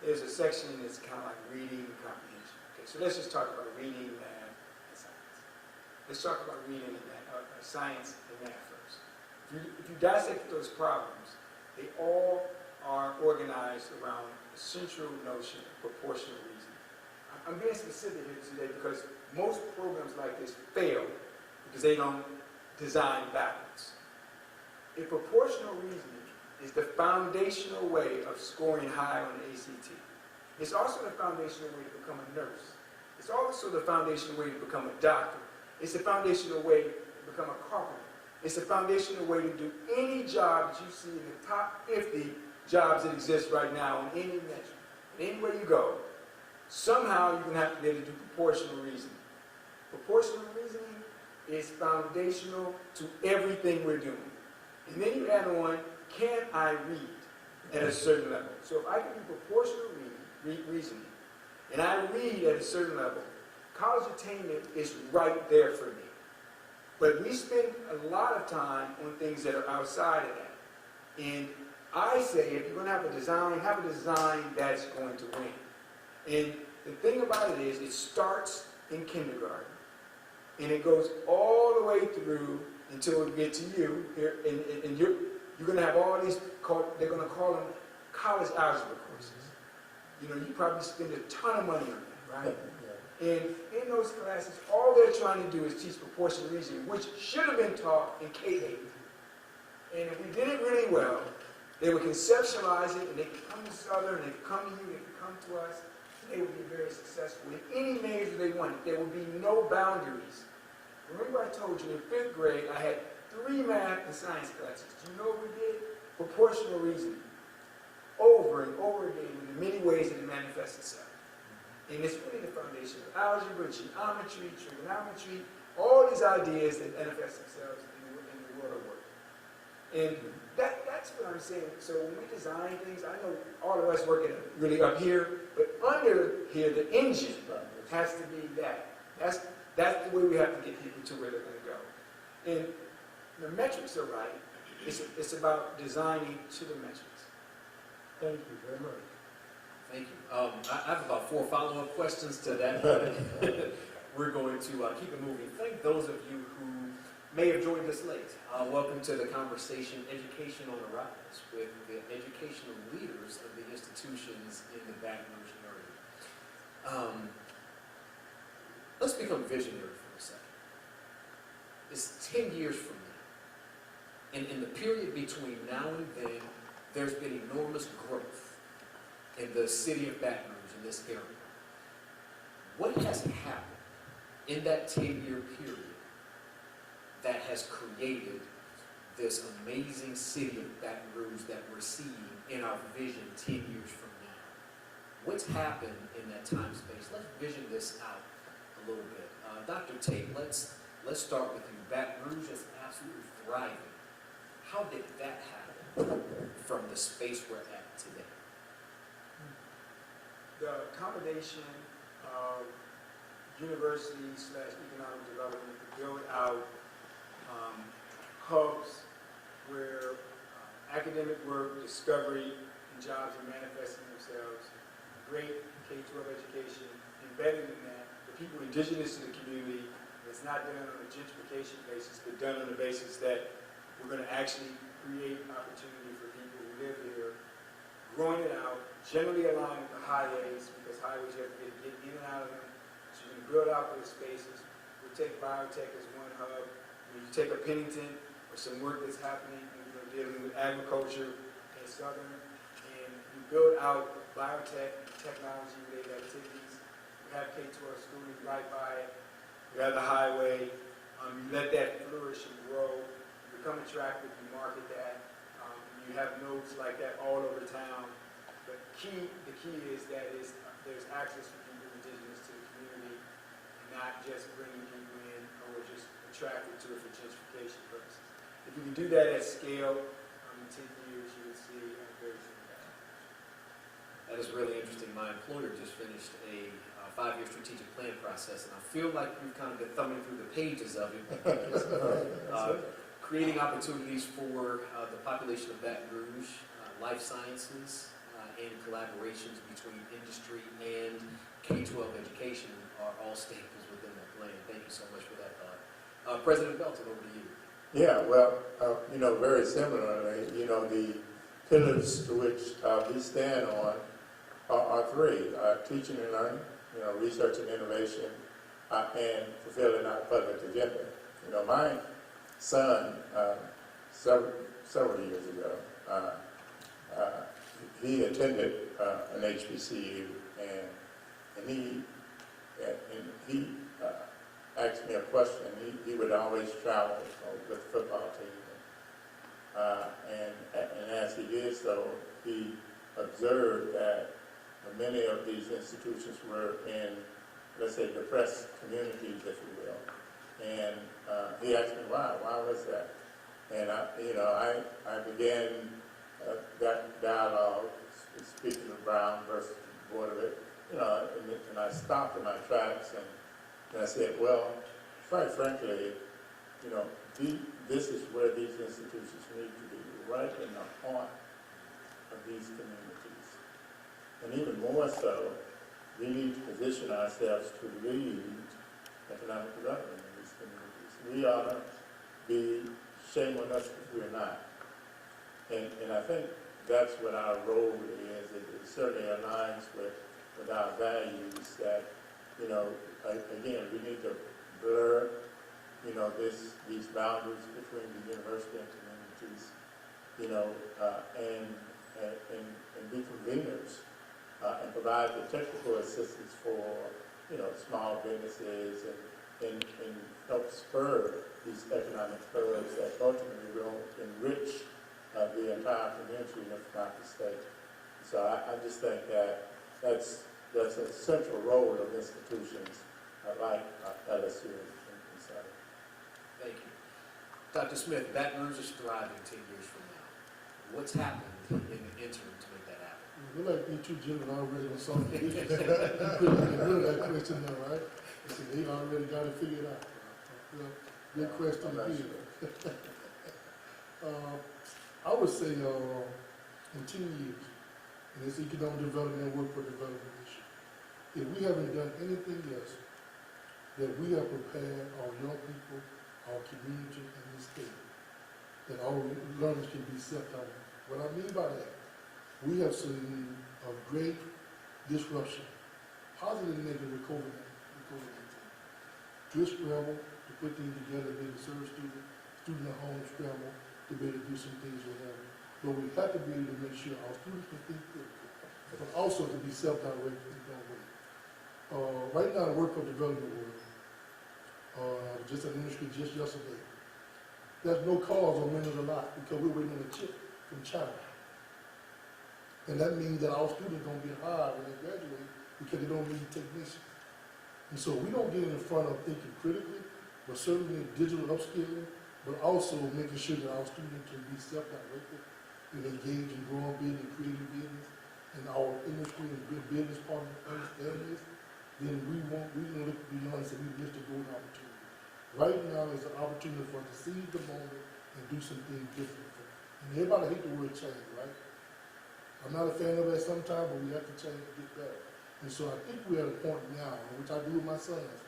there's a section that's kind of like reading and comprehension. Okay, so let's just talk about reading, math, and science. Let's talk about reading and math, science and math first. If you dissect those problems, they all are organized around the central notion of proportional reasoning. I'm being specific here today because most programs like this fail because they don't design backwards. If proportional reasoning is the foundational way of scoring high on the ACT, it's also the foundational way to become a nurse. It's also the foundational way to become a doctor. It's the foundational way to become a carpenter. It's the foundational way to do any job that you see in the top 50 jobs that exist right now in any metric. Anywhere you go, somehow you're going to have to be able to do proportional reasoning. Proportional reasoning is foundational to everything we're doing. And then you add on, can I read at a certain level? So if I can do proportional reasoning, and I read at a certain level, college attainment is right there for me. But we spend a lot of time on things that are outside of that. And I say, if you're going to have a design that's going to win. And the thing about it is, it starts in kindergarten, and it goes all the way through until we get to you here, and you're going to have all these, they're going to call them college algebra courses. You know, you probably spend a ton of money on that, right? And in those classes, all they're trying to do is teach proportional reasoning, which should have been taught in K-8. And if we did it really well, they would conceptualize it, and they could come to Southern, and they could come to you, they could come to us, and they would be very successful in any major they wanted. There would be no boundaries. Remember I told you in 5th grade, I had 3 math and science classes. Do you know what we did? Proportional reasoning. Over and over again in the many ways that it manifests itself. And it's really the foundation of algebra, geometry, trigonometry, all these ideas that manifest themselves in the world of work. And that's what I'm saying. So when we design things, I know all of us working really up here, but under here, the engine has to be that. That's the way we have to get people to where they're going to go. And the metrics are right. It's about designing to the metrics. Thank you very much. Thank you. I have about 4 follow-up questions to that. We're going to keep it moving. Thank those of you who may have joined us late. Welcome to the conversation, Education on the Rise, with the educational leaders of the institutions in the Baton Rouge area. Let's become visionary for a second. It's 10 years from now. And in the period between now and then, there's been enormous growth in the city of Baton Rouge, in this area. What has happened in that 10-year period that has created this amazing city of Baton Rouge that we're seeing in our vision 10 years from now? What's happened in that time space? Let's vision this out a little bit. Dr. Tate, let's start with you. Baton Rouge is absolutely thriving. How did that happen from the space we're at today? The combination of university/economic development to build out hubs where academic work, discovery, and jobs are manifesting themselves, great K-12 education, embedded in that, the people indigenous to the community, it's not done on a gentrification basis, but done on the basis that we're going to actually create opportunity for people who live here, growing it out, generally aligned with the highways, because highways you have to get in and out of them, so you're going to build out those spaces. We'll take biotech as one hub. When you take a Pennington, or some work that's happening, dealing with agriculture in Southern, and you build out biotech and technology-related activities. You have K-12 schooling right by it. You have the highway. You let that flourish and grow. You become attractive. You market that. You have nodes like that all over town. But the key is that there's access for people indigenous to the community, and not just bringing people in or just attracted to it for gentrification purposes. If you can do that at scale, in 10 years, you will see a very significant impact. That is really interesting. My employer just finished a 5-year strategic plan process, and I feel like we've kind of been thumbing through the pages of it. Creating opportunities for the population of Baton Rouge, life sciences, and collaborations between industry and K-12 education are all staples within that plan. Thank you so much for that thought. President Belton, over to you. Yeah, well, very similarly, the pillars to which we stand on are 3, teaching and learning, research and innovation, and fulfilling our public agenda. My son, several years ago, he attended an HBCU, and he asked me a question. He would always travel with the football team, and as he did so, he observed that many of these institutions were in let's say, depressed communities, if you will. And he asked me why was that? And I began that dialogue, speaking of Brown versus Board of It, and I stopped in my tracks and I said, well, quite frankly, this is where these institutions need to be, right in the heart of these communities. And even more so, we need to position ourselves to lead economic development in these communities. We ought to be, shame on us if we're not. And I think that's what our role is. It certainly aligns with our values that, again, we need to blur, these boundaries between the university and communities, and be conveners and provide the technical assistance for, small businesses and help spur these economic curves that ultimately will enrich the entire community, if not the state. So I just think that that's a central role of institutions like LSU and so. Thank you. Dr. Smith, Baton Rouge is thriving 10 years from now. What's happened in the interim to make that happen? We like you two gentlemen already on some issues. You couldn't get rid of that question now, right? I said, they already got it figured out. Good question again. I would say in 10 years, in this economic development and workforce development issue, if we haven't done anything else, that we have prepared our young people, our community, and this state, that our learners can be self-taught. What I mean by that, we have seen a great disruption, positive and negative with COVID-19. Good scramble to put things together, be able to serve student at home scramble to be able to do some things with them. But we have to be able to make sure our students can think critically, but also to be self-directed in that way. Right now, the workforce development world, just an industry just yesterday, there's no cars on many of the lot because we're waiting on a chip from China. And that means that our students don't get hired when they graduate because they don't need technicians. And so we don't get in the front of thinking critically, but certainly digital upskilling, but also making sure that our students can be self-directed and engage in growing business and creating business, and our industry and business partners understand this, then we don't look beyond and say we missed a golden opportunity. Right now is an opportunity for us to seize the moment and do some things different. And everybody hate the word change, right? I'm not a fan of that sometimes, but we have to change to get better. And so I think we're at a point now, which I do with my sons,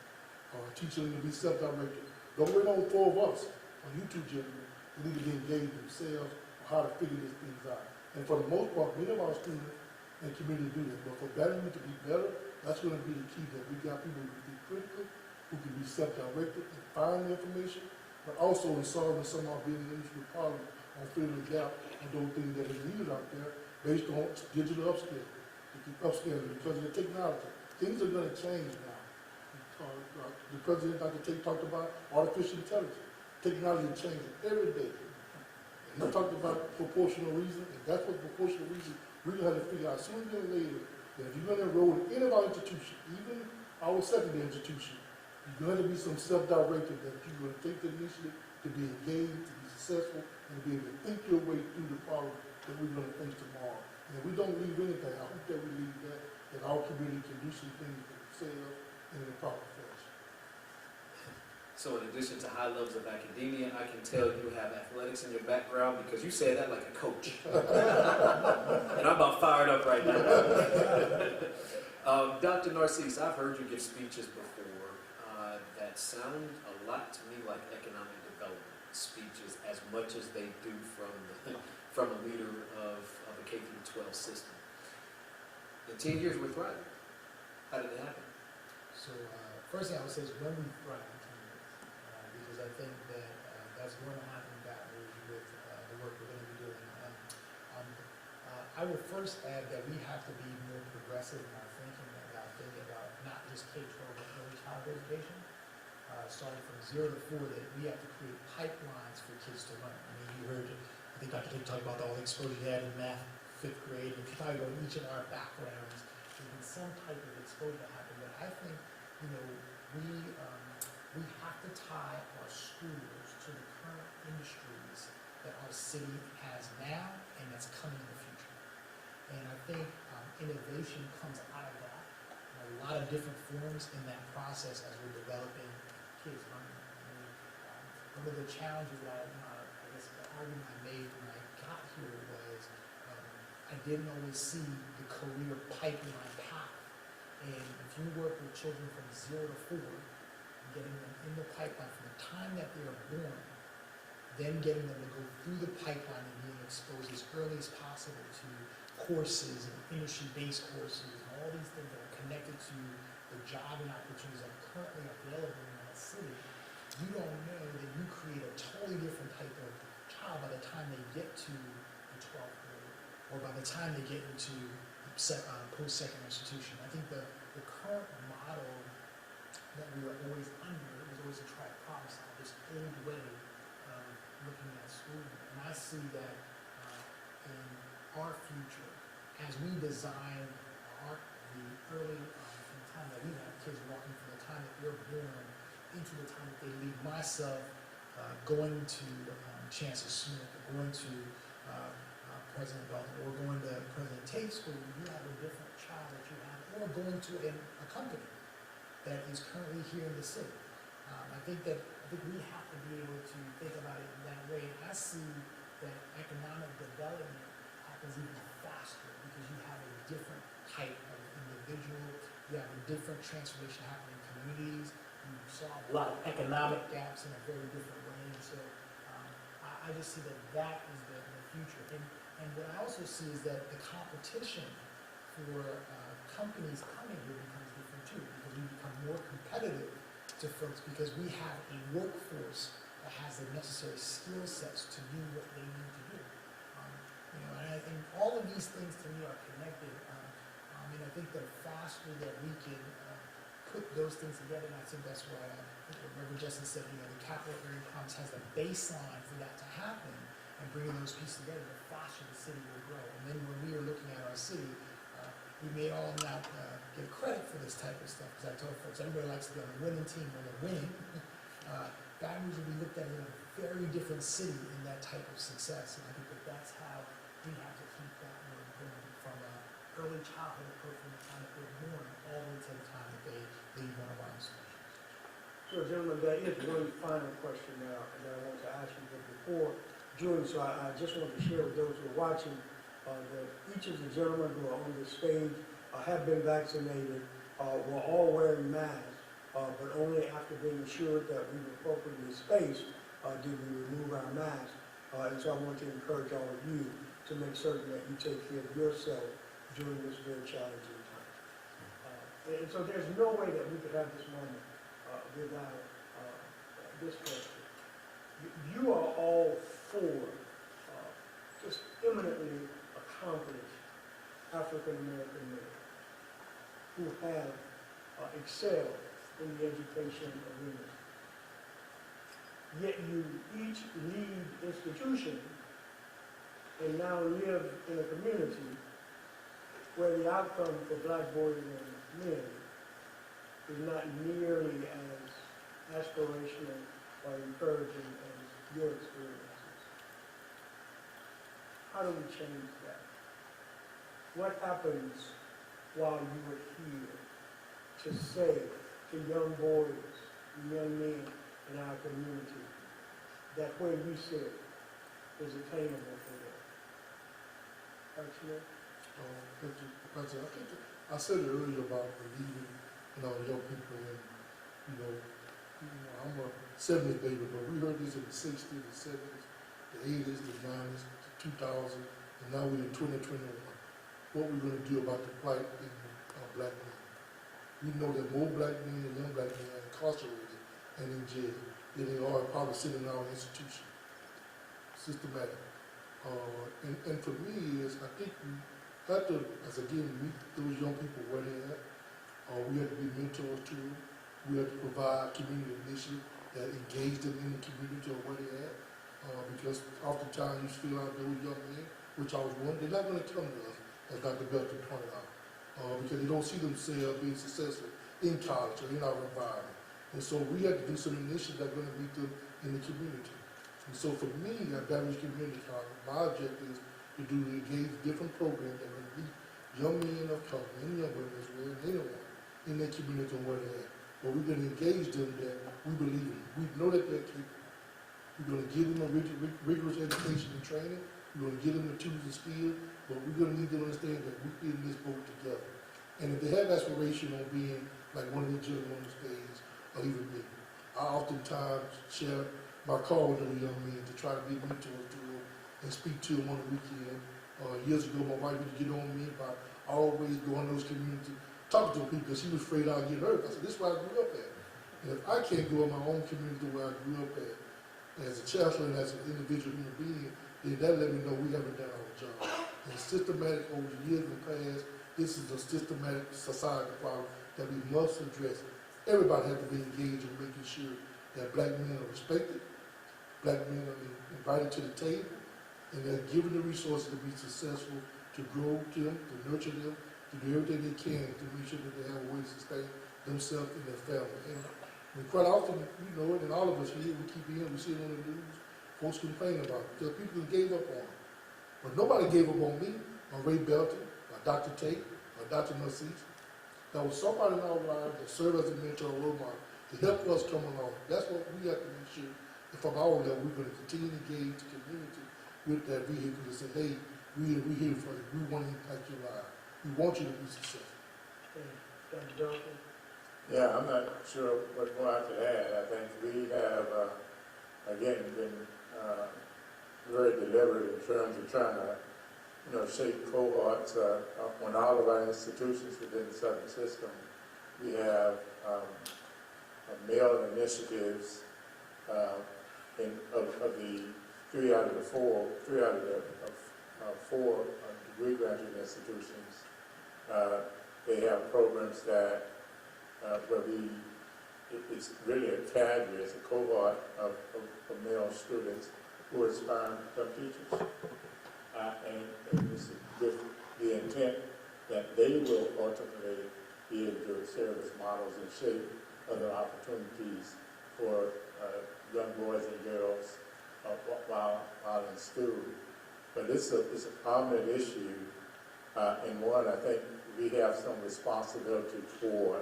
teaching them to be self-directed. Don't wait on 4 of us, on you two gentlemen, we need to be engaged themselves on how to figure these things out. And for the most part, many of our students and community do that. But for Baton Rouge to be better, that's going to be the key, that we got people who can think critically, who can be self-directed and find the information, but also in solving some of our business industry problems on filling the gap on those things that are needed out there based on digital upskilling. To keep upskilling because of the technology. Things are going to change now. The President, Dr. Tate, talked about artificial intelligence. Technology is changing every day. And he talked about proportional reason, and that's what proportional reason we're going to have to figure out sooner than later, that if you're going to enroll in any of our institutions, even our secondary institution, you're going to be some self-directed, that you're going to take the initiative to be engaged, to be successful, and to be able to think your way through the problem that we're going to face tomorrow. And if we don't leave anything, I hope that we leave that our community can do some things for themselves and in a proper fashion. So in addition to high levels of academia, I can tell you have athletics in your background because you say that like a coach. And I'm about fired up right now. Dr. Narcisse, I've heard you give speeches before that sound a lot to me like economic development speeches, as much as they do from a leader of a K-12 system. In 10 years, we're thriving. How did it happen? So first thing I would say is when we thrive in 10 years, because I think that that's going to happen in Baton Rouge with the work we're going to be doing. I would first add that we have to be more progressive in our thinking about not just K-12 but early childhood education, starting from 0 to 4, that we have to create pipelines for kids to learn. I mean, you heard, I think Dr. Tate talked about all the exposure he had in math, 5th grade, and if you probably go to each of our backgrounds, there's been some type of exposure happen. But I think you know, we have to tie our schools to the current industries that our city has now and that's coming in the future. And I think innovation comes out of that, in a lot of different forms in that process as we're developing kids learning. I mean, one of the challenges that I guess the argument I made when I got here was I didn't always see the career pipeline path. And if you work with children from 0 to 4, getting them in the pipeline from the time that they are born, then getting them to go through the pipeline and being exposed as early as possible to courses and industry-based courses and all these things that are connected to the job and opportunities that are currently available in that city, you don't know that you create a totally different type of child by the time they get to the 12th grade or by the time they get into post-secondary institution. I think the current model that we were always under was always to try to problem solve this old way of looking at schooling. And I see that in our future, as we design the early, from the time that we have kids walking from the time that they're born into the time that they leave, myself going to Chancellor Smith, or going to President Belton, or going to President Tate's school, you have a different child that you have, or going to a company that is currently here in the city. I think we have to be able to think about it in that way. And I see that economic development happens even faster because you have a different type of individual, you have a different transformation happening in communities, you solve a lot of economic gaps in a very different way. And so I just see that is the future. And what I also see is that the competition for companies coming here becomes different too, because we become more competitive to folks because we have a workforce that has the necessary skill sets to do what they need to do. And all of these things to me are connected. And I think the faster that we can put those things together, and I think that's why Reverend Justin said, the capital area promise has a baseline for that to happen, and bringing those pieces together, the faster the city will grow. And then when we are looking at our city, we may all not get credit for this type of stuff, because I told folks, everybody likes to be on a winning team when they're winning. Baton Rouge will be looked at in a very different city in that type of success, and I think that's how we have to keep that work going from early childhood approach from the time that they're born all the way to the time that they leave one of our institutions. So, gentlemen, there is one final question now that I want to ask you, but before doing so, I just want to share with those who are watching that each of the gentlemen who are on the stage have been vaccinated, were all wearing masks, but only after being assured that we were appropriately spaced did we remove our masks. And so I want to encourage all of you to make certain that you take care of yourself during this very challenging time. And so there's no way that we could have this moment without this question. You are all four just eminently accomplished African American men who have excelled in the education arena. Yet you each lead institutions and now live in a community where the outcome for black boys and men is not nearly as aspirational or encouraging as your experiences. How do we change that? What happens while you are here to say to young boys and young men in our community that where you sit is attainable for them? Actually, Thank you, President. I said it earlier about believing in our young people, and I'm a 70s baby, but we heard this in the 60s, the 70s, the 80s, the 90s, the 2000s, and now we're in 2021. What we're going to do about the plight in black men. We know that more black men and young black men are incarcerated and in jail than they are probably sitting in our institution. Systematic. And for me is, I think we have to, as again, meet those young people where they're at. We have to be mentors to them. We have to provide community initiatives that engage them in the community or where they're at. Because oftentimes you feel like those young men, which I was one, they're not going to come to us, as Dr. Belton pointed out, because they don't see themselves being successful in college or in our environment. And so we have to do some initiatives that are going to meet them in the community. And so for me, at Baton Rouge Community College, my objective is to engage different programs that will meet young men of color and young women as well, and anyone in their community and where they're at. But we're going to engage them that we believe in. We know that they're capable. We're going to give them a rigorous education and training. We're going to give them the tools and skills, but we're going to need them to understand that we're in this boat together. And if they have aspiration on being like one of these gentlemen on the stage, or even me, I oftentimes share my call with the young men to try to be mentors to them and speak to them on the weekend. Years ago, my wife would get on me about always going to those communities, talking to people because she was afraid I'd get hurt. I said, this is where I grew up at. And if I can't go in my own community where I grew up at, as a chancellor and as an individual human being, then that let me know we haven't done our job. And systematic over the years in the past, this is a systematic society problem that we must address. Everybody has to be engaged in making sure that black men are respected, black men are invited to the table, and they're given the resources to be successful, to grow them, to nurture them, to do everything they can to make sure that they have a way to sustain themselves and their family. And quite often, you know it, and all of us here, we keep hearing, we see it on the news, folks complain about it, because people gave up on it. But nobody gave up on me, on Ray Belton, or Dr. Tate, or Dr. Narcisse. There was somebody in our lives that served as a mentor or role model to help us come along. That's what we have to make sure that from our level, we're going to continue to engage the community with that vehicle to say, hey, we're here for you. We want to impact your life. We want you to be successful. Dr. Johnson? Yeah, I'm not sure what more I could add. I think we have, again, been very deliberate in terms of trying to, shape cohorts on all of our institutions within the Southern system. We have male initiatives of the three out of the four degree granting institutions. They have programs that where it's really a cadre, it's a cohort of male students who are aspiring to become teachers. And it's with the intent that they will ultimately be able to serve as models and shape other opportunities for young boys and girls while in school. But it's a prominent issue, and one I think we have some responsibility for.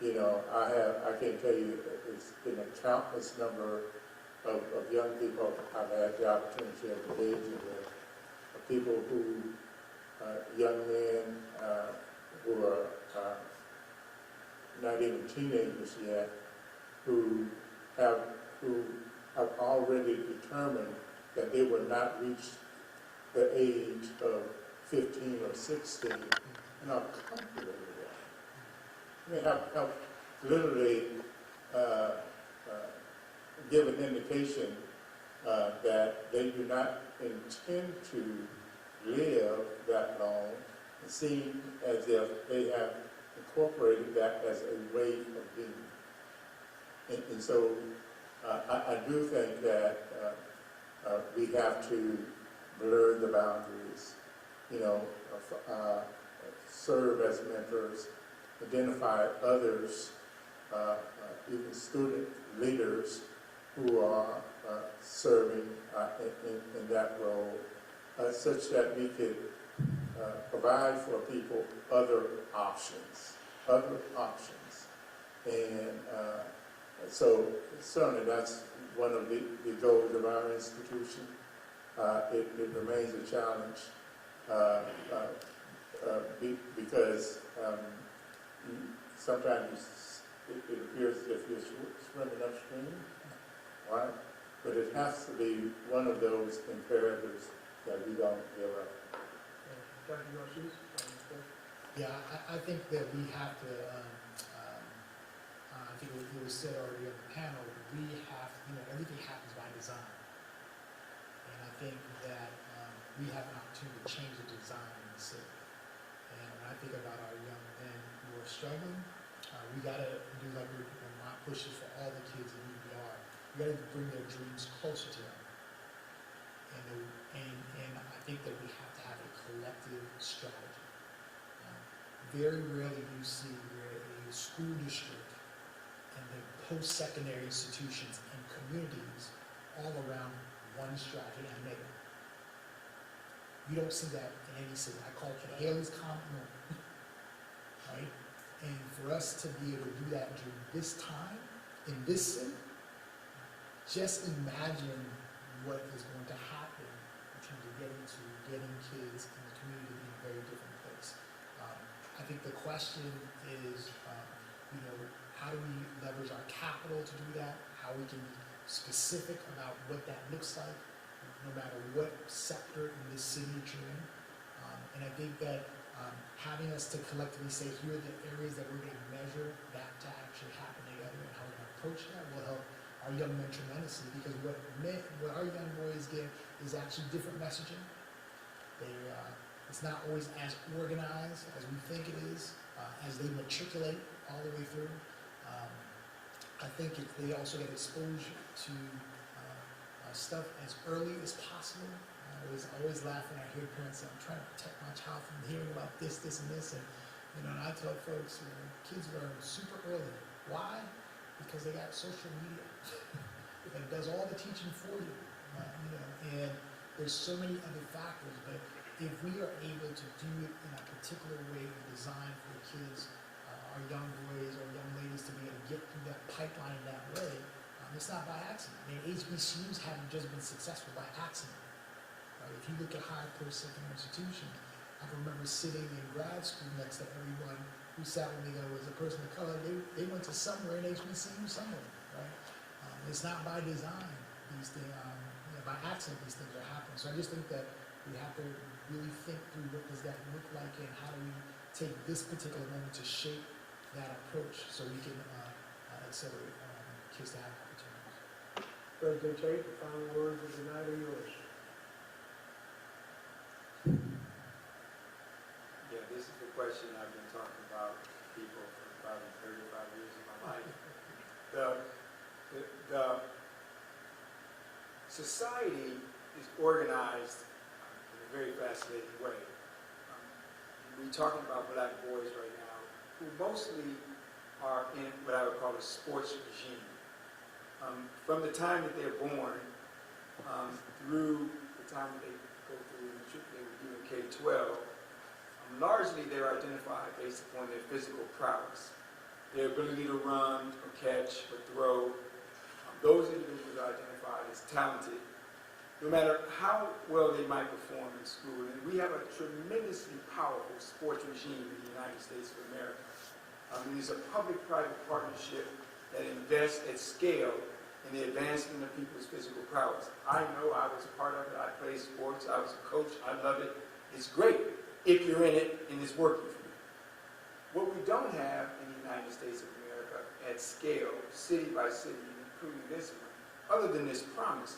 I can't tell you, it's been a countless number of young people I've had the opportunity of engaging with, people who, young men who are not even teenagers yet, who have already determined that they will not reach the age of 15 or 16 and are comfortable with that. I mean, have literally give an indication that they do not intend to live that long, and seem as if they have incorporated that as a way of being. And so I do think that we have to blur the boundaries, serve as mentors, identify others, even student leaders who are serving in that role, such that we could provide for people other options. And so certainly that's one of the goals of our institution. It remains a challenge because sometimes it appears as if you're swimming upstream, right? But it has to be one of those imperatives that we don't give up. Dr. Narcisse? Yeah, I think that we have to, I think it was said already on the panel, we have, everything happens by design. And I think that we have an opportunity to change the design in the city. And when I think about our young men who are struggling, we got to do like my push is for all the kids in EBR. We got to bring their dreams closer to them. And I think that we have to have a collective strategy. Very rarely do you see where a the school district and the post-secondary institutions and communities all around one strategy and name. You don't see that in any city. I call it Haley's Common, right? And for us to be able to do that during this time, in this city, just imagine what is going to happen in terms of getting kids in the community to be in a very different place. I think the question is, how do we leverage our capital to do that? How we can be specific about what that looks like, no matter what sector in this city that you're in. And I think that having us to collectively say, here are the areas that we're going to measure that to actually happen together and how we're going to approach that will help our young men tremendously, because what our young boys get is actually different messaging. It's not always as organized as we think it is, as they matriculate all the way through. I think they also get exposure to stuff as early as possible. I always laugh when I hear parents say, I'm trying to protect my child from hearing about this, and this, and and I tell folks, kids learn super early. Why? Because they got social media that does all the teaching for you. And there's so many other factors, but if we are able to do it in a particular way and design for kids, our young boys or young ladies to be able to get through that pipeline that way, it's not by accident. HBCUs haven't just been successful by accident. Right? If you look at higher post-secondary institutions, I can remember sitting in grad school next to everyone who sat with me that was a person of color. They went to somewhere in HBCU somewhere, right? It's not by design, these things, by accident these things are happening. So I just think that we have to really think through what does that look like and how do we take this particular moment to shape that approach so we can accelerate kids to have opportunities. President Tate, the final words of the night are yours. Yeah, this is the question I've been talking about with people for probably 35 years of my life. The society is organized in a very fascinating way. We're talking about black boys right now who mostly are in what I would call a sports regime. From the time that they're born through the time that they go through the trip they would do in K-12, largely they're identified based upon their physical prowess, their ability to run or catch or throw. Those individuals are identified as talented, no matter how well they might perform in school. And we have a tremendously powerful sports regime in the United States of America. It is a public-private partnership that invests at scale in the advancement of people's physical prowess. I know I was a part of it. I played sports. I was a coach. I love it. It's great if you're in it and it's working for you. What we don't have in the United States of America at scale, city by city, including this one, other than this promise,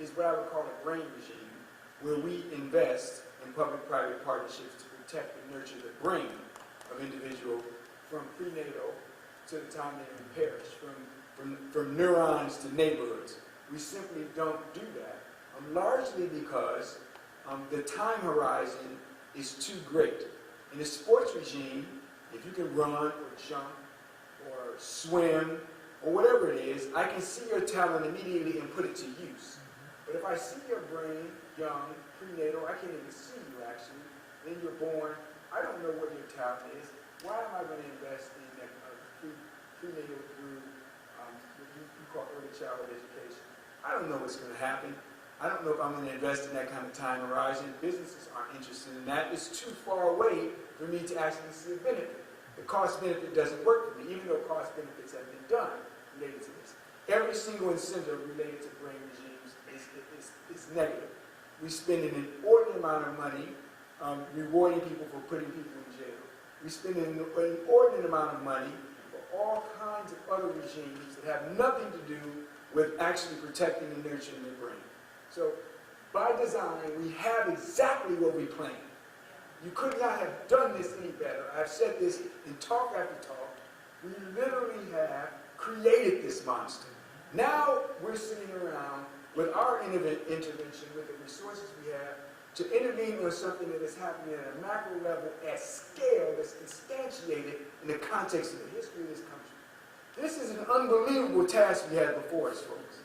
is what I would call a brain regime, where we invest in public-private partnerships to protect and nurture the brain of individuals from prenatal to the time they're in parish, from neurons to neighborhoods. We simply don't do that, largely because the time horizon is too great. In a sports regime, if you can run or jump or swim or whatever it is, I can see your talent immediately and put it to use. But if I see your brain, young, prenatal, I can't even see you actually, then you're born, I don't know what your talent is. Why am I going to invest in that prenatal through what you call early childhood education? I don't know what's going to happen. I don't know if I'm going to invest in that kind of time horizon. Businesses aren't interested in that. It's too far away for me to actually see a benefit. The cost benefit doesn't work for me, even though cost benefits have been done related to this. Every single incentive related to brain regimes is negative. We spend an inordinate amount of money rewarding people for putting people in jail. We spend an inordinate amount of money for all kinds of other regimes that have nothing to do with actually protecting and nurturing their brain. So, by design, we have exactly what we planned. You could not have done this any better. I've said this in talk after talk. We literally have created this monster. Now we're sitting around with our intervention, with the resources we have, to intervene on something that is happening at a macro level at scale that's instantiated in the context of the history of this country. This is an unbelievable task we have before us, folks.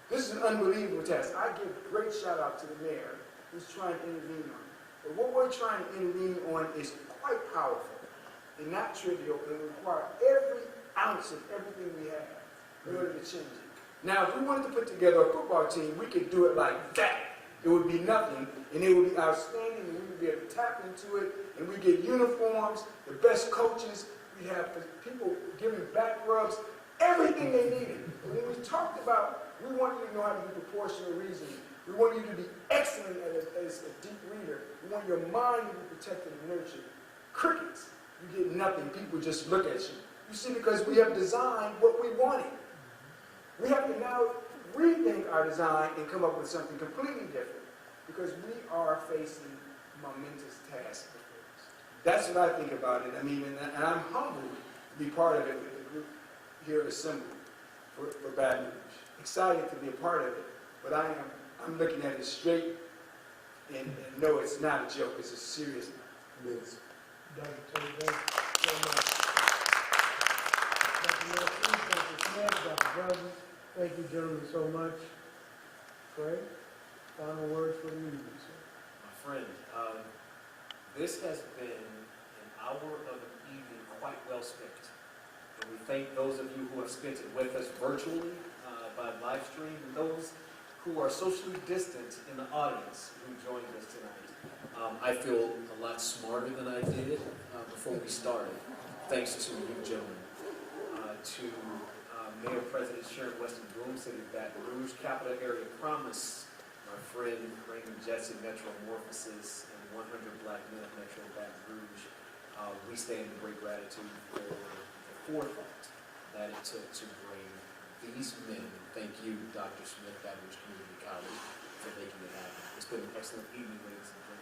This is an unbelievable task. I give great shout out to the mayor who's trying to intervene on it. But what we're trying to intervene on is quite powerful and not trivial, and require every ounce of everything we have in order to change it. Now, if we wanted to put together a football team, we could do it like that. It would be nothing, and it would be outstanding, and we would be able to tap into it, and we get uniforms, the best coaches, we have people giving back rubs, everything they needed. And when we talked about, we want you to know how to do proportional reasoning. We want you to be excellent as a deep reader. We want your mind to be protected and nurtured. Crickets, you get nothing. People just look at you. You see, because we have designed what we wanted. We have to now rethink our design and come up with something completely different, because we are facing momentous tasks before us. That's what I think about it. I mean, and I'm humbled to be part of it with the group here assembled for Baton Rouge. Excited to be a part of it, but I'm looking at it straight and no, it's not a joke. It's a serious matter. It is. Dr. Tate, thank you so much. Dr. Wilson, Dr. Smith, Dr. Brown, thank you gentlemen so much. Craig, final words for the meeting, sir. My friend, this has been an hour of an evening quite well spent. And we thank those of you who have spent it with us virtually by live stream, and those who are socially distant in the audience who joined us tonight. I feel a lot smarter than I did before we started, thanks to you gentlemen. To Mayor President Sharon Weston Broome, City of Baton Rouge, Capital Area Promise, my friend Raymond Jetson, Metromorphosis, and 100 Black Men of Metro Baton Rouge. We stand in great gratitude for the forethought that it took to bring these men. Thank you, Dr. Smith, Baton Rouge Community College, for making it happen. It's been an excellent evening, ladies and gentlemen.